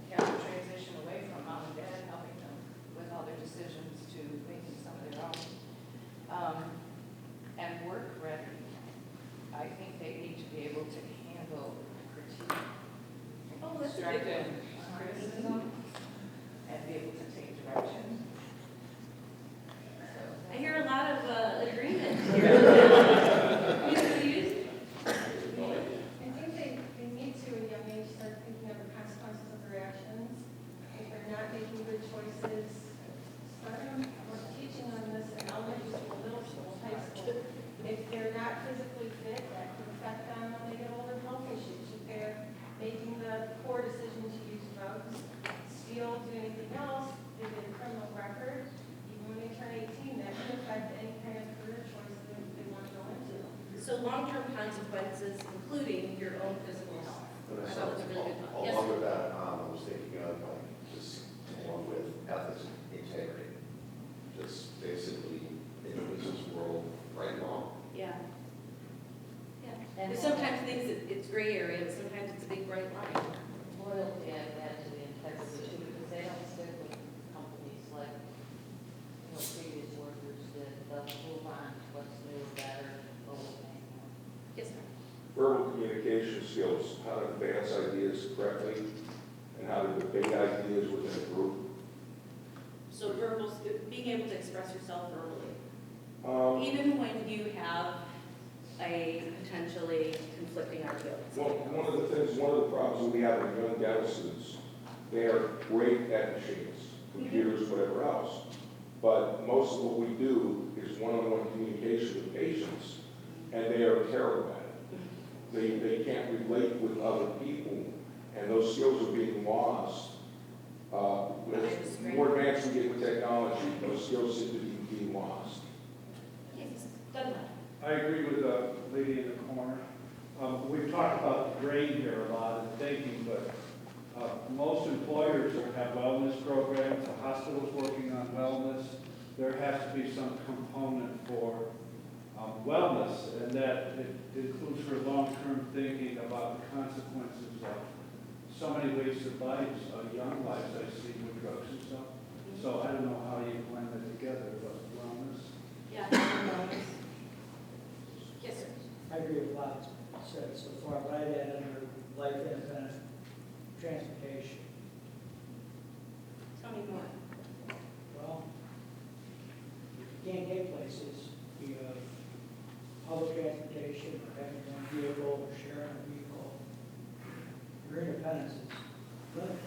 they have to transition away from mom and dad helping them with all their decisions to making some of their own. And work ready, I think they need to be able to handle critique, Oh, that's a big constructive one. criticism, and be able to take direction. I hear a lot of agreement here. Please. I think they need to, in young age, start thinking of the consequences of their actions. If they're not making good choices, start them, we're teaching on this in elementary school, middle school, high school. If they're not physically fit, that could affect them when they get older, health issues. If they're making the poor decision to use drugs, steal, do anything else, they get a criminal record, even when they turn 18, that can affect any kind of career choice they want to go into. So long-term consequences, including your own physical health. I thought it was a really good one. Yes, Along with that, I was thinking of like just along with ethics and integrity, just basically in this world right now. yeah. Yeah. There's sometimes things, it's gray area, and sometimes it's a big bright line. Loyalty, I would add to the integrity too, because they don't stick with companies like, you know, previous workers did. They'll move on to what's new, better, lower paying. Yes, sir. Verbal communication skills, how to advance ideas correctly, and how to debate ideas within a group. So verbal, being able to express yourself verbally. Um, Even when you have a potentially conflicting idea. One of the problems we have with young dental students, they are great at machines, computers, whatever else. But most of what we do is one-on-one communication with patients, and they are terrible at it. They can't relate with other people, and those skills are being lost. As more advanced we get with technology, those skills seem to be being lost. Yes, Douglas. I agree with the lady in the corner. We've talked about the brain here a lot and thinking, but most employers have wellness programs, the hospital's working on wellness. There has to be some component for wellness, and that it includes for long-term thinking about the consequences of so many wasted lives, young lives I see with drugs and stuff. So I don't know how you blend it together, but wellness. Yeah. Yes, sir. I agree with a lot said so far, but I'd add under life and transportation. can't get places via public transportation or having your own vehicle or sharing a vehicle. Your independence is limited.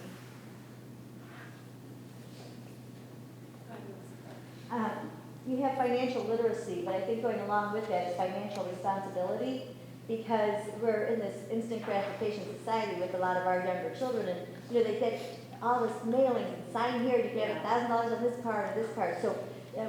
You have financial literacy, but I think going along with that is financial responsibility, because we're in this instant gratification society with a lot of our younger children, and, you know, they get all this mailing, sign here, you can have $1,000 on this card or this card, so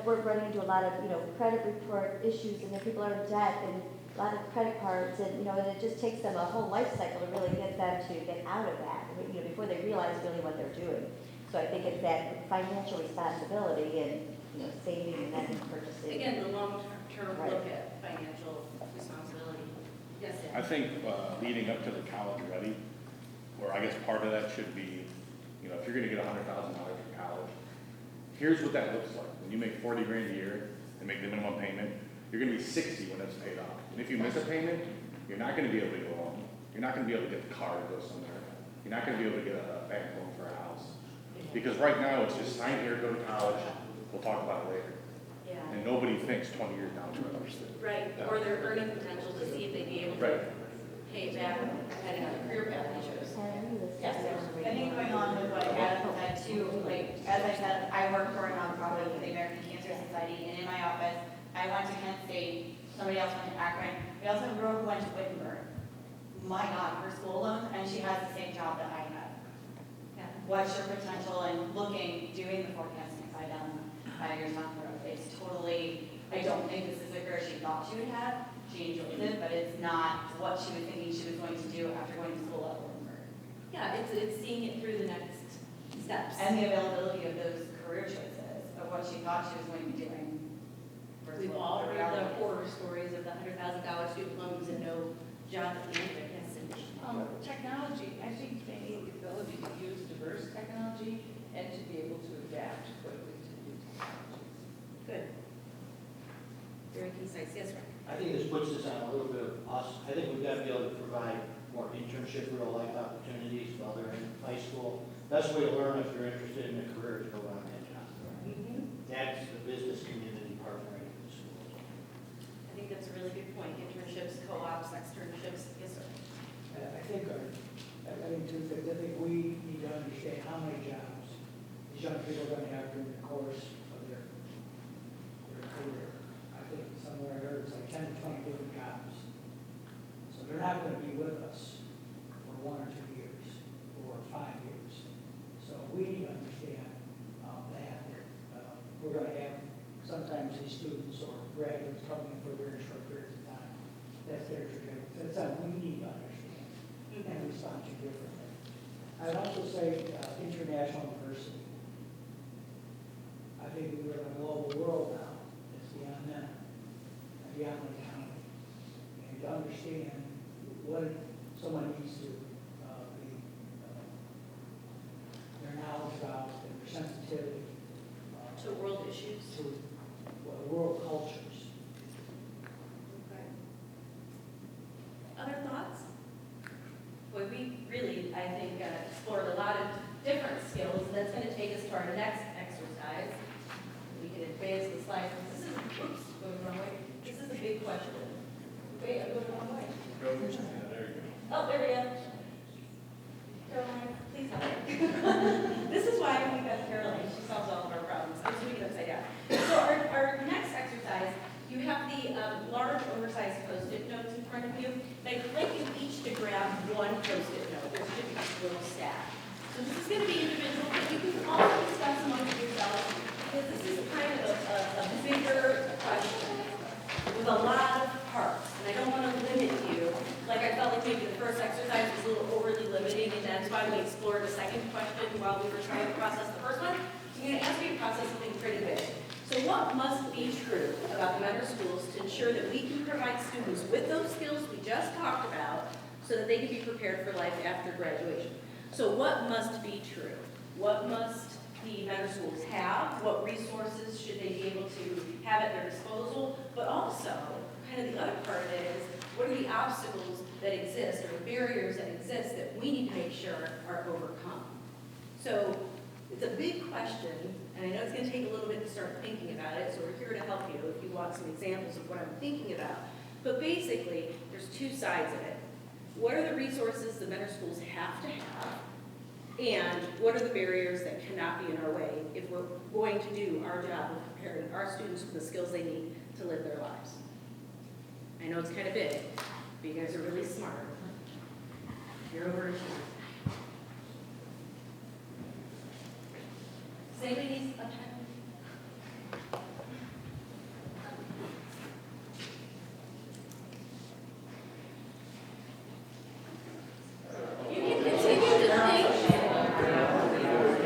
we're running into a lot of, you know, credit report issues, and then people are in debt, and a lot of credit cards, and, you know, and it just takes them a whole life cycle to really get them to get out of that, you know, before they realize really what they're doing. So I think it's that financial responsibility and, you know, saving and then purchasing. Again, the long-term Right. look at financial responsibility. Yes, Dan? I think leading up to the college ready, or I guess part of that should be, you know, if you're gonna get $100,000 for college, here's what that looks like. When you make 40 grand a year and make the minimum payment, you're gonna be 60 when it's paid off. And if you miss a payment, you're not gonna be able to go home. You're not gonna be able to get the car to go somewhere. You're not gonna be able to get a bank loan for a house. Because right now, it's just sign here, go to college, we'll talk about it later. Yeah. And nobody thinks 20 years down the road. Right, or their earning potential to see if they'd be able to Right. pay it back depending on the career path they chose. Yes, I think going on with what Adam said too, like, as I said, I work for a nonprofit with the American Cancer Society, and in my office, I went to Kent State, somebody else went to Akron, we also have a girl who went to Wittenberg. My God, her school loan, and she has the same job that I have. Yeah. What's your potential and looking, doing the forecasting side down 5 years down the road? It's totally, I don't think this is a career she thought she would have. She enjoys it, but it's not what she was thinking she was going to do after going to school at Wittenberg. Yeah, it's seeing it through the next steps. And the availability of those career choices, of what she thought she was going to be doing. We've all read the horror stories of the $100,000 student loans and no job at the end of it. Yes, Cindy? Technology, I think they need the ability to use diverse technology and to be able to adapt quickly to new technologies. Good. Very concise. Yes, Rick? I think this puts us on a little bit of us. I think we've got to be able to provide more internship, real life opportunities while they're in high school. Best way to learn if you're interested in a career is go on that job. That's the business community partnering with the schools. I think that's a really good point. Internships, co-ops, externships. Yes, sir. I think two things. I think we need to understand how many jobs these young people are going to have during the course of their career. I think somewhere I heard it's like 10 to 20 different jobs. So they're not going to be with us for 1 or 2 years or 5 years. So we need to understand that we're going to have sometimes these students or graduates coming in for very short periods of time. That's their trajectory. That's something we need to understand and respond to differently. I'd also say international diversity. I think we live in a global world now. It's beyond them and beyond the economy. And to understand what someone needs to be, their knowledge about and their sensitivity To world issues. to world cultures. Okay. Other thoughts? Boy, we really, I think, explored a lot of different skills, and that's going to take us to our next exercise. We can advance the slides. This is, oops, going the wrong way. This is a big question. Wait, I'm going the wrong way. Oh, there we go. Caroline, please help me. This is why we got Caroline. She solves all of our problems. I'm doing it upside down. So our next exercise, you have the large oversized Post-it notes in front of you. I'd like you each to grab one Post-it note. There should be a little stack. So this is going to be individual, but you can also discuss amongst yourselves, because this is kind of a bigger question with a lot of parts. And I don't want to limit you. Like I felt like maybe the first exercise was a little overly limiting, and that's why we explored the second question while we were trying to process the first one. So I'm going to ask you to process something pretty big. So what must be true about the member schools to ensure that we can provide students with those skills we just talked about so that they can be prepared for life after graduation? So what must be true? What must the member schools have? What resources should they be able to have at their disposal? But also, kind of the other part of it is, what are the obstacles that exist or the barriers that exist that we need to make sure are overcome? So it's a big question, and I know it's going to take a little bit to start thinking about it, so we're here to help you if you want some examples of what I'm thinking about. But basically, there's two sides of it. What are the resources the better schools have to have? And what are the barriers that cannot be in our way if we're going to do our job of preparing our students with the skills they need to live their lives? I know it's kind of big, but you guys are really smart. You're overachievers. Does anybody need a pen? You can continue to think.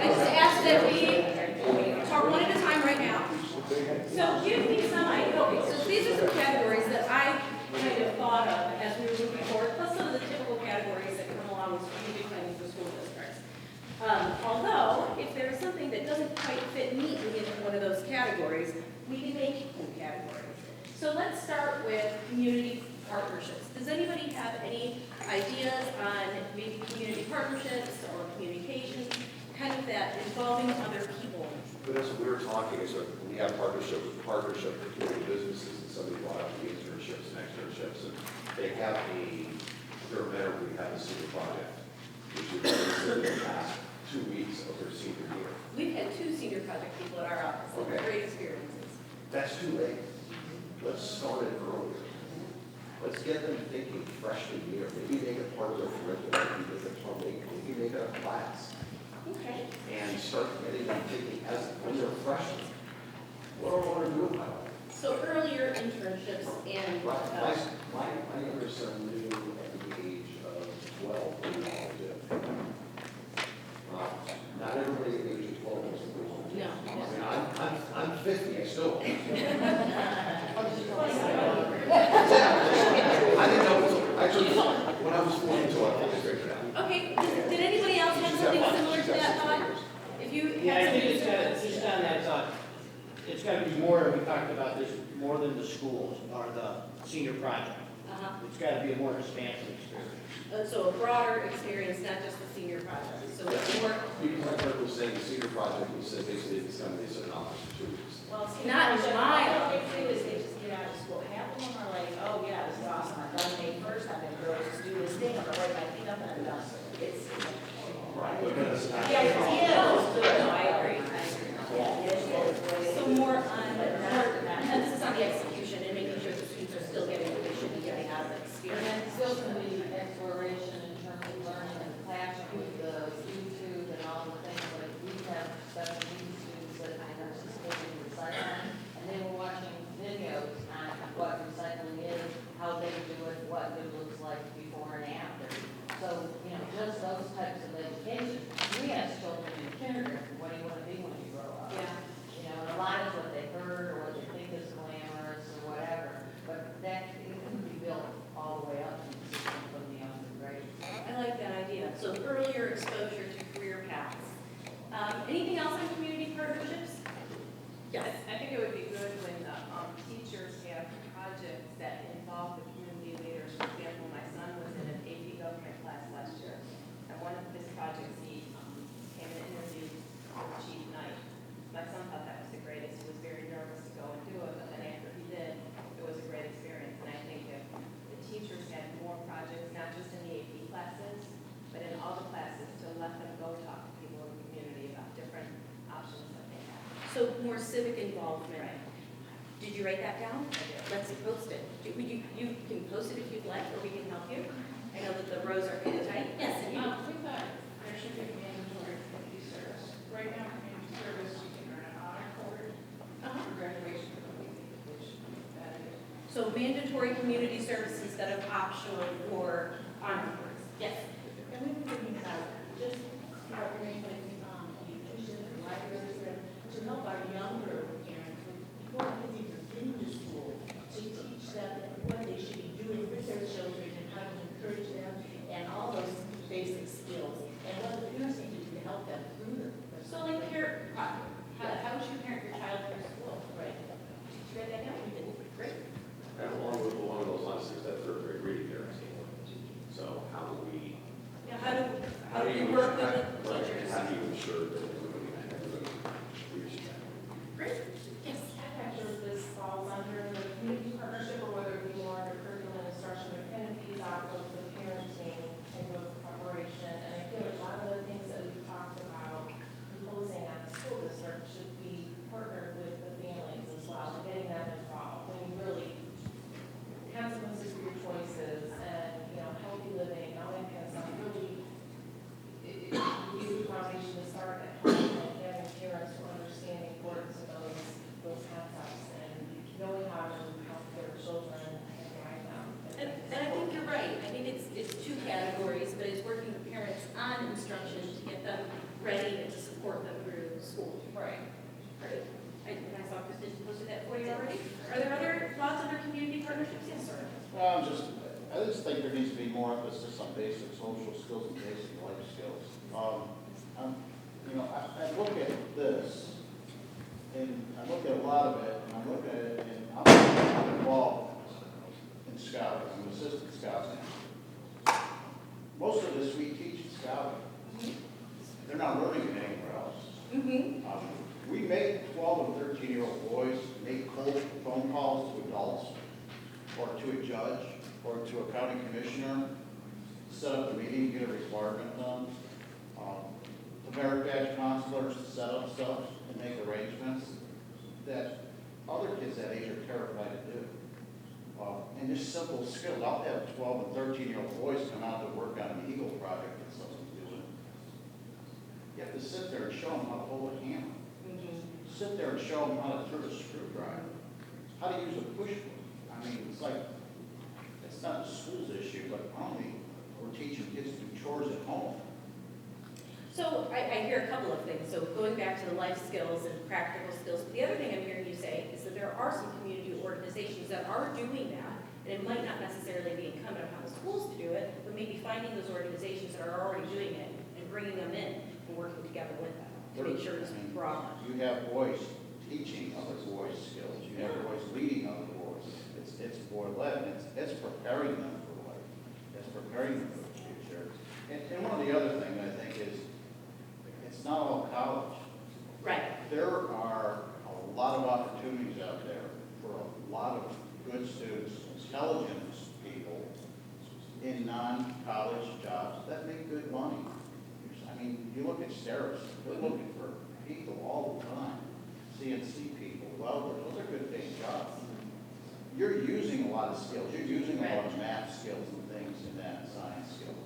I just ask that we talk one at a time right now. So give me some idea. Okay, so these are some categories that I kind of thought of as we were moving forward, plus some of the typical categories that come along with strategic planning for school districts. Although, if there is something that doesn't quite fit neatly into one of those categories, we can make new categories. So let's start with community partnerships. Does anybody have any ideas on maybe community partnerships or communications, kind of that involving other people? Vanessa, we were talking, so we have partnership with community businesses, and somebody brought up the internships and externships, and they have we have a senior project, which is in the past 2 weeks of their senior year. We've had 2 senior project people at our office, and Okay. great experiences. That's too late. Let's start it earlier. Let's get them thinking freshman year. Maybe make it part of their curriculum, maybe with the plumbing, maybe make it a class. Okay. And start getting them thinking as when they're freshmen. What do I want to do about it? So earlier internships and, My younger son knew at the age of 12 what he wanted to do. Not everybody at the age of 12 knows what they want to do. No. I mean, I'm 50, I still don't. I didn't know, when I was 42, I finally figured it out. okay, did anybody else have something similar to that thought? If you Yeah, I have think something it's similar. got, just on that thought, it's got to be more, we talked about this, more than the schools or the senior project. Uh-huh. It's got to be a more expansive experience. So a broader experience, not just the senior project. So it's more, Because I heard was saying the senior project, we said basically it's going to be an office for 2 weeks. Well, see, Not in my all they do is they just get out of school. Half of them are like, oh, yeah, this is awesome. I've done May first, I've been girls, just do this thing, I'm gonna write my thing up and I'm done. It's. Right. But then it's not. The idea is good, no, I agree. so more on, emphasis on the execution and making sure the students are still getting what they should be getting out of the And experience. then still going to be exploration in terms of learning in the classroom with the YouTube and all the things, like we have special needs students that participate in recycling, and they were watching videos on what recycling is, how they do it, what it looks like before and after. So, you know, just those types of education. We ask children in kindergarten, what do you want to be when you grow up? Yeah. You know, and a lot is what they heard or what they think is glamorous or whatever, but that, it can be built all the way up in the system from the younger grades. I like that idea. So earlier exposure to career paths. Anything else on community partnerships? Yes. I think it would be good when teachers have projects that involve the community leaders. For example, my son was in an AP government class last year, and one of his projects, he came and interviewed with Chief Knight. My son thought that was the greatest. He was very nervous to go and do it, but then after he did, it was a great experience. And I think if the teachers had more projects, not just in the AP classes, but in all the classes, to let them go talk to people in the community about different options that they have. So more civic involvement. Right. Did you write that down? I did. Let's post it. You can post it if you'd like, or we can help you. I know that the rows are kind of tight. Yes, and you. We thought there should be mandatory community service. Right now, community service, you can earn an honor code for graduation from which that is. So mandatory community service instead of optional for honor course. Yes. And we were thinking about just partnering with nutrition and libraries to help our younger parents before kids even get into school, to teach them what they should be doing with their children and how to encourage them and all those basic skills and what the parents need to do to help them through them. So like how would you parent your child through school? Right. Did you write that down? We did. Great. And along those lines, is that third grade reading they're asking. So how do we I just think there needs to be more emphasis on basic social skills and basic life skills. I look at this, and I look at a lot of it, and I look at it, and I'm involved in scouting. I'm an assistant scout now. Most of this we teach in scouting. They're not learning it anywhere else. We make 12 and 13-year-old boys make cold phone calls to adults, or to a judge, or to a county commissioner, set up a meeting, get a requirement done. The merit badge counselors set up stuff and make arrangements that other kids that age are terrified to do. And just simple skills. I'll have 12 and 13-year-old boys come out to work on an Eagle project that someone's doing. You have to sit there and show them how to hold a hammer. Sit there and show them how to turn a screwdriver, how to use a push broom. I mean, it's like, it's not the school's issue, but only we're teaching kids to do chores at home. So I hear a couple of things. So going back to the life skills and practical skills, but the other thing I'm hearing you say is that there are some community organizations that are doing that, and it might not necessarily be incumbent upon the schools to do it, but maybe finding those organizations that are already doing it and bringing them in and working together with them to make sure it's broad. You have boys teaching other boys skills. You have boys leading other boys. It's boy-led, and it's preparing them for life. It's preparing them for the future. And one of the other things I think is, it's not all college. Right. There are a lot of opportunities out there for a lot of good students, intelligent people in non-college jobs that make good money. I mean, you look at Steris, they're looking for people all the time. CNC people, welders, those are good paying jobs. You're using a lot of skills. You're using a lot of math skills and things in that, science skills.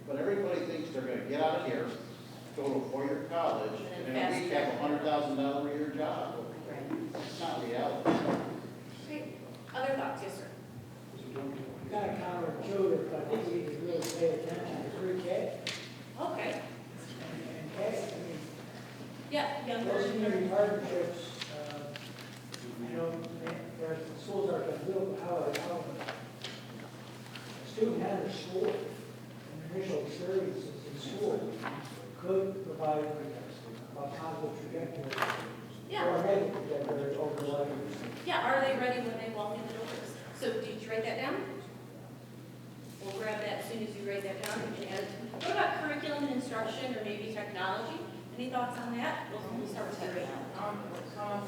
But everybody thinks they're going to get out of here, go to a four-year college, and in a week have a $100,000 a year job. That's not reality. Great. Other thoughts? Yes, sir. Kind of counterintuitive, but I think we need to really pay attention to pre-K. Okay. And K, I mean, Yeah, younger. those community partnerships, you know, where the schools are built, how a student enters school, and initial experiences in school could provide a positive trajectory. Yeah. Or a negative trajectory over life. Yeah, are they ready when they walk in the doors? So did you write that down? We'll grab that as soon as you write that down. You can add it. What about curriculum and instruction or maybe technology? Any thoughts on that? We'll start with you. Come up with some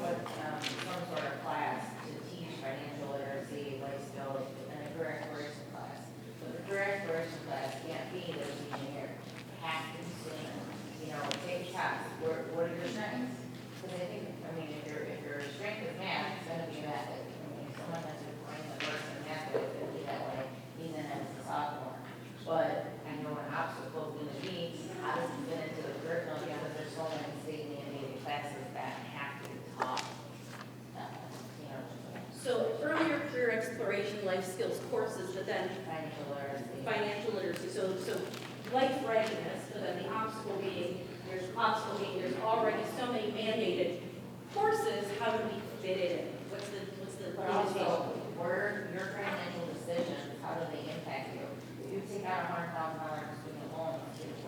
sort of class to teach financial literacy, life skills, and a career exploration class. But the career exploration class can't be there's an engineer. It has to be STEM. Take tests. What are your strengths? Because I think, if your strength is math, it's going to be math. If someone has a brain that works in math, it's going to be that way, even as a sophomore. But I know an obstacle is going to be, how does it fit into the curriculum? Because there's so many state mandated classes that have to be taught. So earlier career exploration, life skills courses, but then Financial literacy. financial literacy. So life readiness, but then the obstacle being, there's already so many mandated courses. How do we fit it in? What's the But also, your financial decisions, how do they impact you? If you take out $100,000 student loan,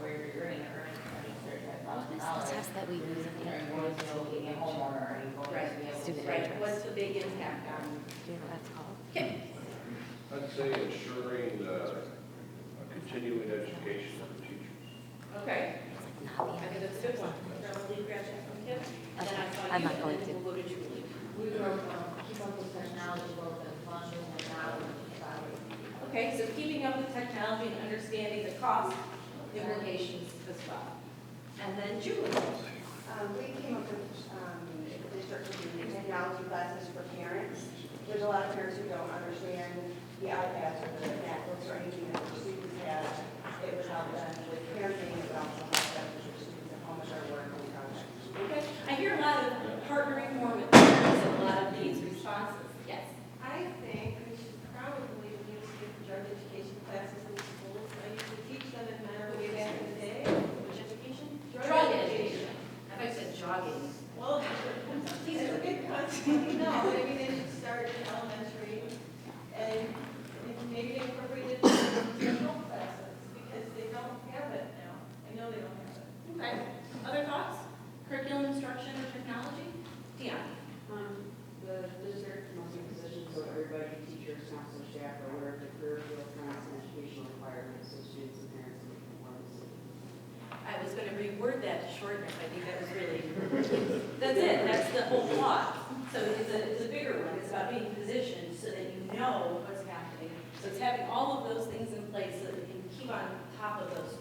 where you're going to earn $35,000. test that we use? Are you going to be a homeowner? Are you going to be able to? Right. What's the big impact on? Okay. I'd say ensuring a continuing education of the teachers. Okay. I think that's a good one. Probably grab that from Kim. And then I saw you, and then we'll go to Julie. We wrote, keep up with technology, both in funding and knowledge. Okay, so keeping up with technology and understanding the cost implications as well. And then Julie. We came up with the district doing technology classes for parents. There's a lot of parents who don't understand the iPads or the MacBooks or anything that their students have. It would help them with parenting, it would also help them with their students at home with their work and projects. Okay, I hear a lot of partnering more with parents and a lot of these responses. Yes. I think we should probably use drug education classes in schools. I used to teach them in Monterey way back in the day. Which education? Drug education. I thought you said jogging. Well, these are big cuts. No, I mean, they should start in elementary and That's it, that's the whole thought. So it's a bigger one, it's about being positioned so that you know what's happening. So it's having all of those things in place so that we can keep on top of those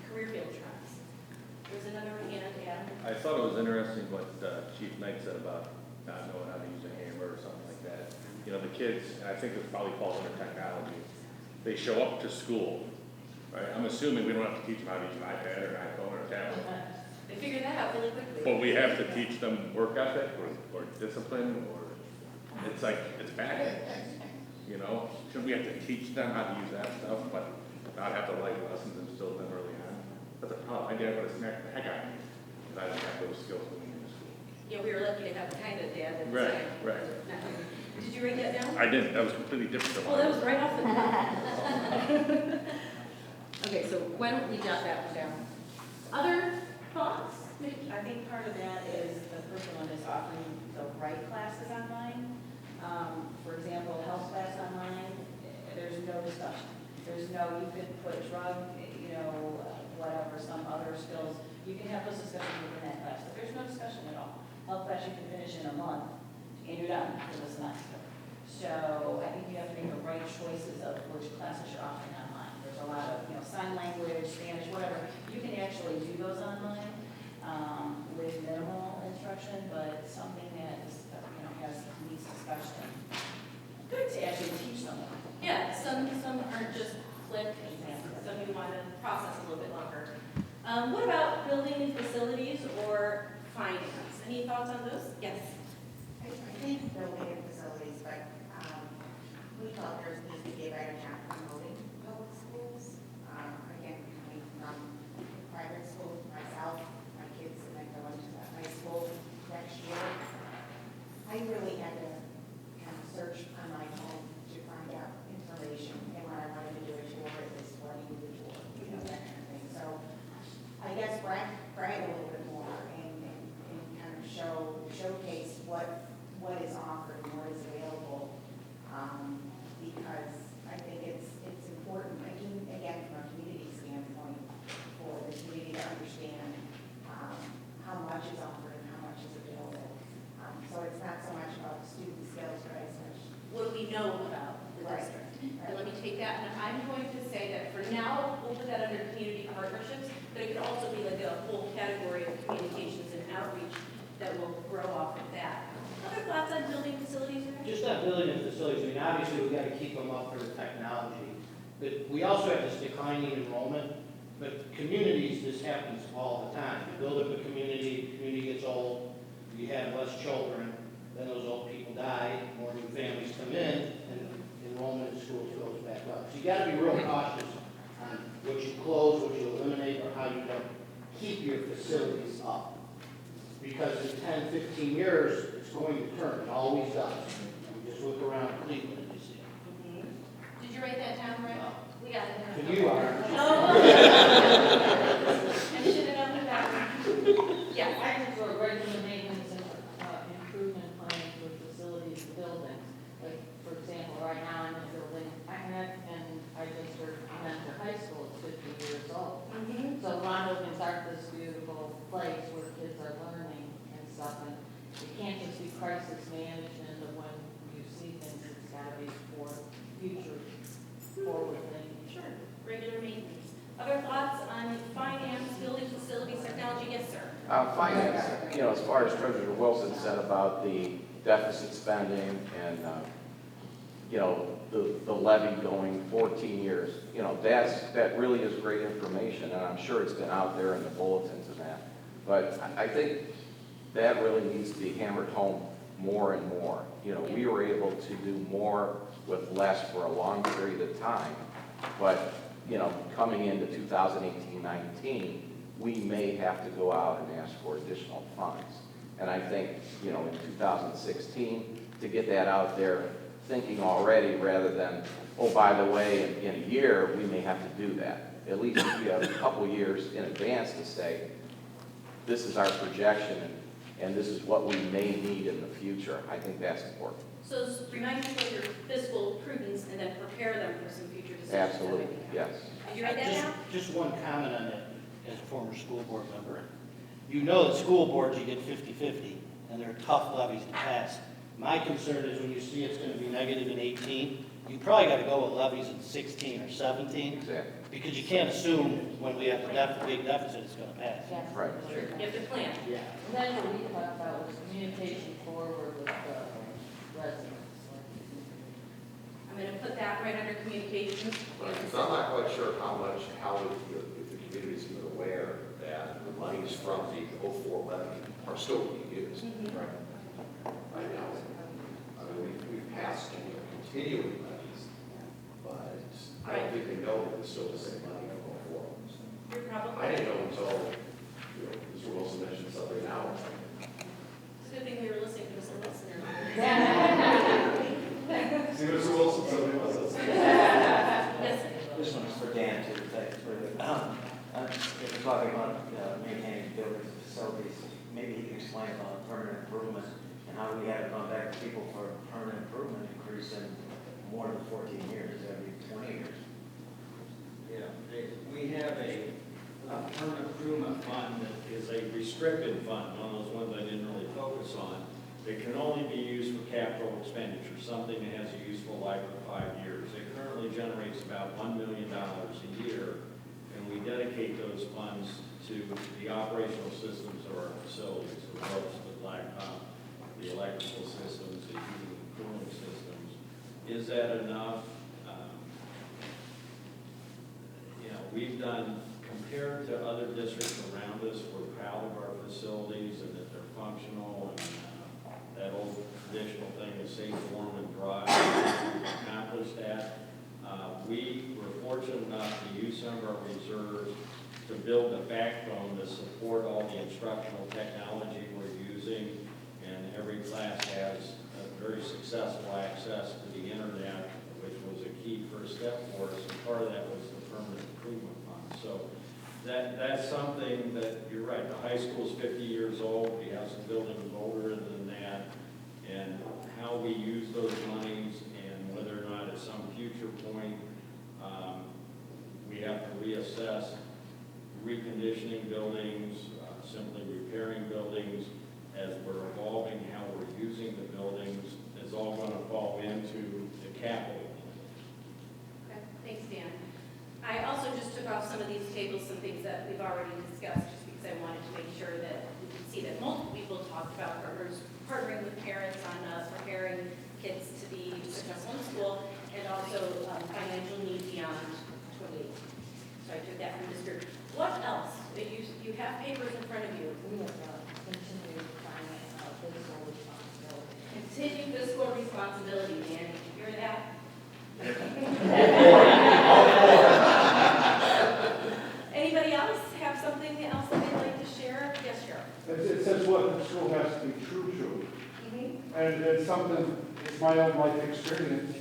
career field trends. There's another hand, Adam. I thought it was interesting what Chief Knight said about not knowing how to use a hammer or something like that. You know, the kids, and I think this probably falls under technology, they show up to school, right? I'm assuming we don't have to teach them how to use an iPad or an iPhone or a tablet. They figured that out really quickly. But we have to teach them work ethic or discipline, or it's like, it's back. You know, shouldn't we have to teach them how to use that stuff, but not have the life lessons instilled in them early on? That's a problem. My dad would have smacked the heck out of me because I didn't have those skills when we were in school. Yeah, we were lucky to have the kind of dad that was Right, saying, right. Did you write that down? I didn't. That was completely different. than Well, that mine. was right off the top. Okay, so why don't we jot that one down? Other thoughts? I think part of that is the curriculum is offering the right classes online. For example, health class online, there's no discussion. There's no, you could put drug, whatever, some other skills. You can have those discussions within that class, but there's no discussion at all. Health class you can finish in a month and you're done for the semester. So I think you have to make the right choices of which classes you're offering online. There's a lot of, sign language, Spanish, whatever. You can actually do those online with minimal instruction, but something that is, needs discussion. Good to actually teach someone. Yeah, some aren't just click, some you want to process a little bit longer. What about building facilities or finance? Any thoughts on those? Yes. I think building and facilities, but we felt there's needs to be a better job promoting public schools. Again, coming from private school myself, my kids and I go into high school next year. I really had to kind of search on my own to find out information, and what I wanted to do is for is what you do for, that kind of thing. So I guess brag a little bit more and kind of showcase what is offered and what is available, because I think it's important, again, from a community standpoint, for the community to understand how much is offered and how much is available. So it's not so much about the student skills, but as much What do we know about the district? And let me take that, and I'm going to say that for now, we'll put that under community partnerships, but it could also be like a whole category of communications and outreach that will grow off of that. Other thoughts on building facilities? Just not building the facilities, I mean, obviously, we've got to keep them up for the technology, but we also have this declining enrollment, but communities, this happens all the time. You build up a community gets old, you have less children, then those old people die, more new families come in, and enrollment in schools goes back up. So you got to be real cautious on what you close, what you eliminate, or how you don't keep your facilities up. Because in 10, 15 years, it's going to turn, it always does. You just look around Cleveland and you see it. Did you write that down, Rick? We got it. And you are. I should have known that one. Yeah. I think for regular maintenance and improvement plans for facilities and buildings. Like, for example, right now I'm in a building, and I just heard Mentor High School is 50 years old. So Ron opens up this beautiful place where kids are learning and stuff, and it can't just be crisis management of when you see things, it's gotta be for future forward thinking. Sure, regular maintenance. Other thoughts on finance, building facilities, technology? Yes, sir. Finance, as far as Treasurer Wilson said about the deficit spending and, the levy going 14 years, that really is great information, and I'm sure it's been out there in the bulletins and that. But I think that really needs to be hammered home more and more. We were able to do more with less for a long period of time, but, coming into 2018-19, we may have to go out and ask for additional funds. And I think, in 2016, to get that out there, thinking already rather than, oh, by the way, in a year, we may have to do that. At least if we have a couple years in advance to say, this is our projection and this is what we may need in the future. I think that's important. So remind people of your fiscal prudence and then prepare them for some future decisions. Absolutely, yes. Did you write that down? Just one comment on that, as a former school board member. You know that school boards, you get 50-50, and they're tough levies to pass. My concern is when you see it's gonna be negative in 18, you probably gotta go with levies in 16 or 17. Exactly. Because you can't assume when we have a big deficit, it's gonna pass. Yes. Right. You have to plan. Yeah. And then what we talked about was communication forward with the residents. I'm gonna put that right under communications. So I'm not quite sure how if the community's even aware that the monies from the 04 levy are still being used. Right now. I mean, we've passed continuing levies, but I don't think they know that it's still the same money from 04. You're probably. I didn't know until, Mr. Wilson mentioned something now. It's a good thing we were listening to some listeners. See, Mr. Wilson, somebody was listening. Yes. This one's for Dan too, thanks for the, if we're talking about maintaining buildings and facilities, maybe he can explain about permanent improvement and how we haven't gone back to people for permanent improvement increase in more than 14 years, every 20 years. Yeah, we have a permanent improvement fund that is a restricted fund, one of those ones I didn't really focus on. It can only be used for capital expenditure, something that has a useful life of 5 years. It currently generates about $1 million a year, and we dedicate those funds to the operational systems of our facilities, the ropes, the blacktop, the electrical systems, the heating and cooling systems. Is that enough? We've done, compared to other districts around us, we're proud of our facilities and that they're functional, and that old traditional thing is safe, warm, and dry. We've accomplished that. We were fortunate enough to use some of our reserves to build a backbone to support all the instructional technology we're using, and every class has a very successful access to the internet, which was a key first step for us, and part of that was the permanent improvement fund. So that's something that, you're right, the high school's 50 years old, we have some buildings older than that, and how we use those monies and whether or not at some future point we have to reassess reconditioning buildings, simply repairing buildings as we're evolving how we're using the buildings is all going to fall into the capital. Okay, thanks, Dan. I also just took off some of these tables, some things that we've already discussed, just because I wanted to make sure that we could see that multiple people talked about partnering with parents on preparing kids to be successful in school, and also financial need beyond 28. So I took that from this group. What else? You have papers in front of you. We have continued fiscal responsibility. Continue fiscal responsibility, Dan. Did you hear that? Anybody else have something else that they'd like to share? Yes, Cheryl. It says what the school has to be true to. And it's something, it's my own life experience.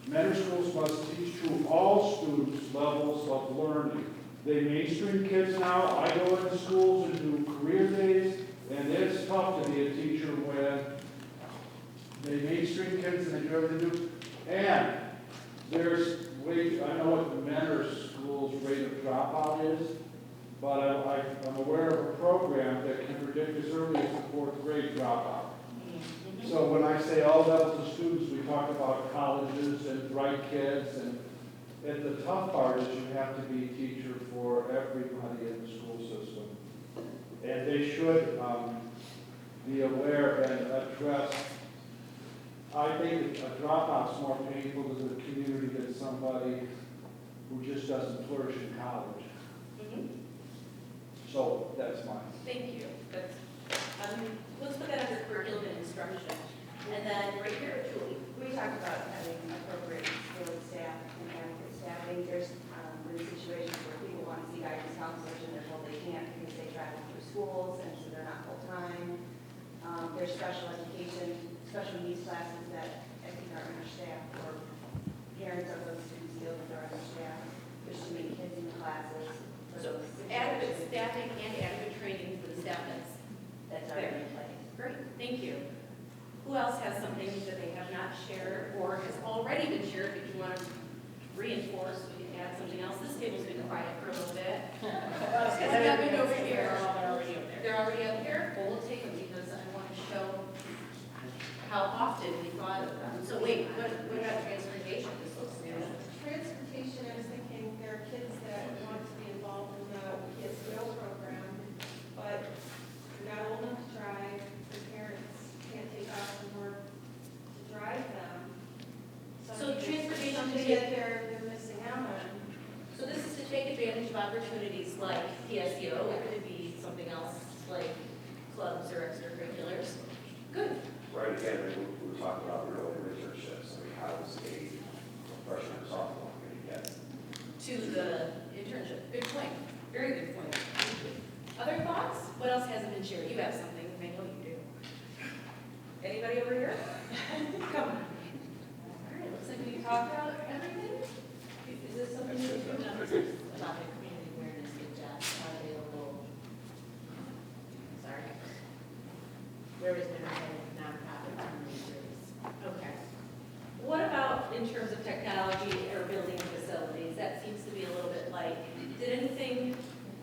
Mentor schools must teach to all students levels of learning. They mainstream kids now. I go into schools and do career days, and it's tough to be a teacher when they mainstream kids and they do everything they do. And there's I know what the mentor school's rate of dropout is, but I'm aware of a program that can predict as early as the 4th grade dropout. So when I say all levels of students, we talk about colleges and bright kids, and the tough part is you have to be a teacher for everybody in the school system. And they should be aware and address. I think a dropout's more painful to the community than somebody who just doesn't flourish in college. So that's mine. Thank you. That's, let's put that under curriculum and instruction. And then right here, Julie. We talked about having appropriate skilled staff and adequate staff. I think there's been situations where people want to see guidance counselors and they're told they can't because they travel through schools and so they're not full-time. There's special education, special needs classes that I think are understaffed, or parents of those students feel that they're understaffed. There's too many kids in the classes. So adequate staffing and adequate training for the staff that's already in place. Great, thank you. Who else has something that they have not shared or has already been shared that you want to reinforce? We can add something else. This table's been quiet for a little bit. What's happening over here? they're already up here, well, we'll take them because I want to show how often we thought of them. So wait, what about transportation? This looks new. Transportation, I was thinking there are kids that want to be involved in the PSEO program, but they're not old enough to drive, their parents can't take off from work to drive them. So transportation to something take- that they're missing out on. So this is to take advantage of opportunities like PSEO, it could be something else like clubs or extracurriculars. Good. Right, again, we were talking about real internships. I mean, how is a freshman or sophomore going to get? To the internship. Good point. Very good point. Other thoughts? What else hasn't been shared? You have something. I know you do. Anybody over here? Come on. All right, looks like we talked about everything. Is this something you can do? About the community awareness with jobs available. Sorry. Where is there a nonprofit communities? Okay. What about in terms of technology or building facilities? That seems to be a little bit like, did anything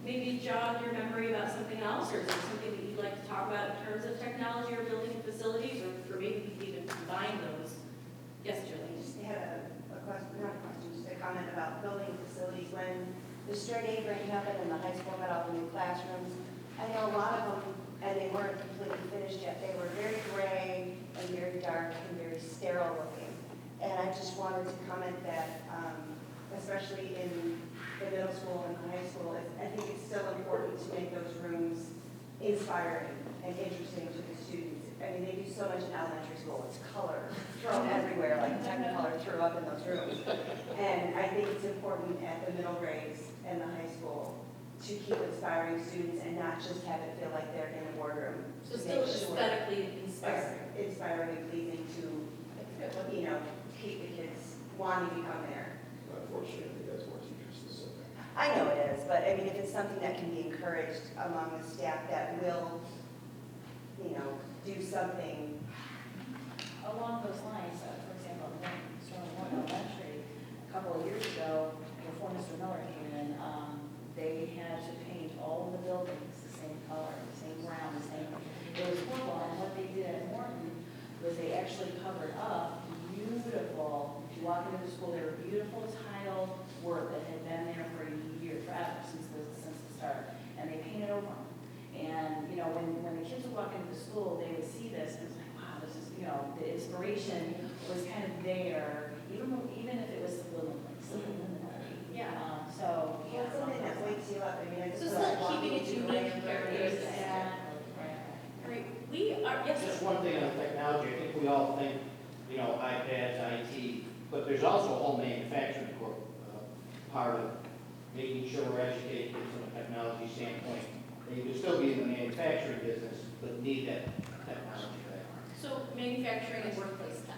maybe jog your memory about something else? Or is there something that you'd like to talk about in terms of technology or building facilities? Or for maybe we could even combine those? Yes, Julie? Just had a question, not a question, just a comment about building facilities. When the straight A grant happened and the high school got all the new classrooms, I know a lot of them, and they weren't completely finished yet, they were very gray and very dark and very sterile looking. And I just wanted to comment that, especially in the middle school and the high school, I think it's still important to make those rooms inspiring and interesting to the students. I mean, they do so much in elementary school, it's color thrown everywhere, like Technicolor threw up in those rooms. And I think it's important at the middle grades and the high school to keep inspiring students and not just have it feel like they're in a boardroom. So To still make sure aesthetically inspiring. Inspiring and pleasing to, you know, keep the kids wanting to come there. Unfortunately, that's more teacher specific. I know it is, but I mean, if it's something that can be encouraged among the staff that will, you know, do something. Along those lines, for example, in Sterling One Elementary, a couple of years ago, before Mr. Miller came in, they had to paint all of the buildings the same color, the same brown, the same, it was horrible. And what they did at Morton was they actually covered up beautiful, if you walk into the school, there were beautiful tile work that had been there for a year, forever, since the start, and they painted over them. And, you know, when the kids would walk into the school, they would see this, and it was like, wow, this is, you know, the inspiration was kind of there, even if it was subliminally. Yeah. Well, it's something that wakes you up. I mean, I just So feel like still keeping it walking into unique, Grand characters. Prairie All right, we are, yes, Just sir. one thing on technology, I think we all think, you know, iPads, IT, but there's also a whole manufacturing part of making sure we're educating kids from a technology standpoint. They can still be in the manufacturing business, but need that technology background. So manufacturing and workplace tech.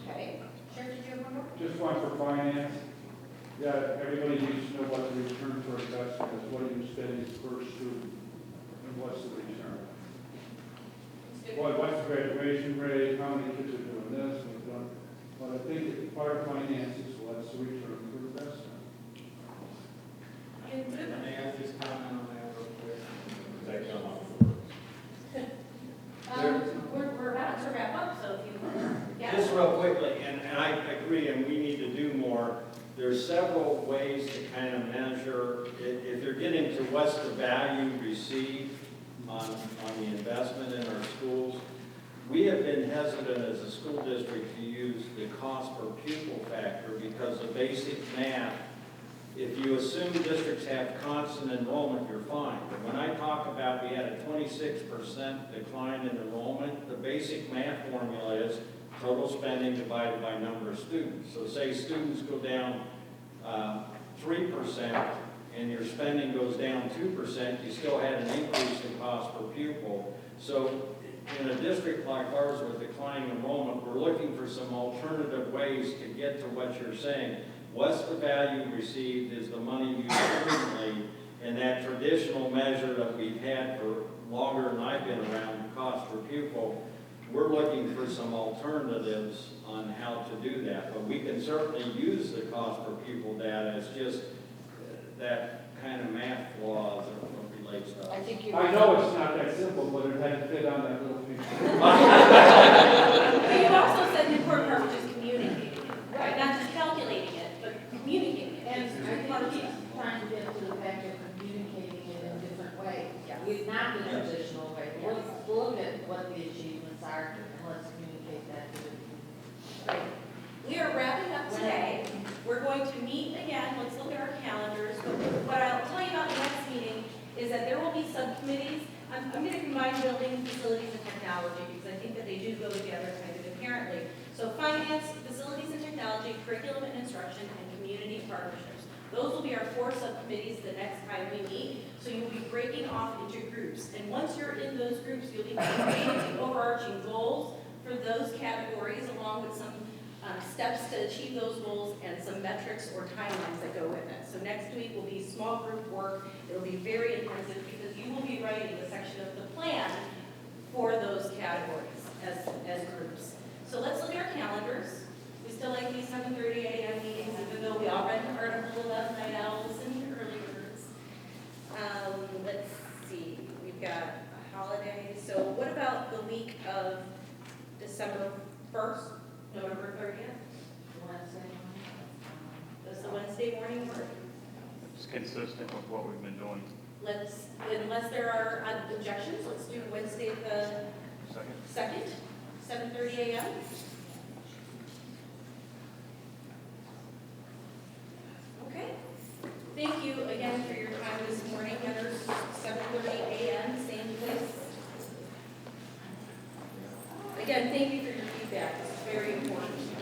Okay. Sharon, did you have one more? Just one for finance. Yeah, everybody needs to know what the return for investment is, what are you spending per student, and what's the return? What's the graduation rate, how many kids are doing this, and done. But I think part of finance is what's the return for investment. May I just comment on that real quick? We're about to wrap up, so if you, yeah. Just real quickly, and I agree, and we need to do more. There's several ways to kind of measure, if you're getting to what's the value received on the investment in our schools, we have been hesitant as a school district to use the cost per pupil factor because the basic math, if you assume districts have constant enrollment, you're fine. But when I talk about we had a 26% decline in enrollment, the basic math formula is total spending divided by number of students. So say students go down 3% and your spending goes down 2%, you still had an increase in cost per pupil. So in a district like ours with declining enrollment, we're looking for some alternative ways to get to what you're saying. What's the value received is the money used frequently, and that traditional measure that we've had for longer than I've been around, cost per pupil, we're looking for some alternatives on how to do that. But we can certainly use the cost per pupil data. It's just that kind of math flaw as it relates tonight's, I think you. I know it's not that simple, but it had to fit on that little picture. But you also said the important part was just communicating it, right? Not just calculating it, but communicating it. And I think he's trying to get to the fact of communicating it in different ways. Yeah. It's not the traditional way. Let's look at what the achievements are and let's communicate that to the Right. We are wrapping up today. We're going to meet again, let's look at our calendars. But what I'll tell you about the next meeting is that there will be subcommittees. I'm going to combine building, facilities, and technology because I think that they do go together kind of inherently. So finance, facilities and technology, curriculum and instruction, and community partnerships. Those will be our 4 subcommittees the next time we meet. So you'll be breaking off into groups. And once you're in those groups, you'll be creating overarching goals for those categories along with some steps to achieve those goals and some metrics or timelines that go with it. So next week will be small group work. It'll be very intensive because you will be writing the section of the plan for those categories as groups. So let's look at our calendars. We still like these 7:30 a.m. meetings, even though we all read Article 11, night owls and early birds. Let's see, we've got a holiday. So what about the week of December 1st, November 30th? Wednesday. Does the Wednesday morning work? It's consistent with what we've been doing. Let's, unless there are objections, let's do Wednesday the Second. 2nd, 7:30 a.m. Okay. Thank you again for your time this morning. Heather's 7:30 a.m., same place. Again, thank you for your feedback. It's very important.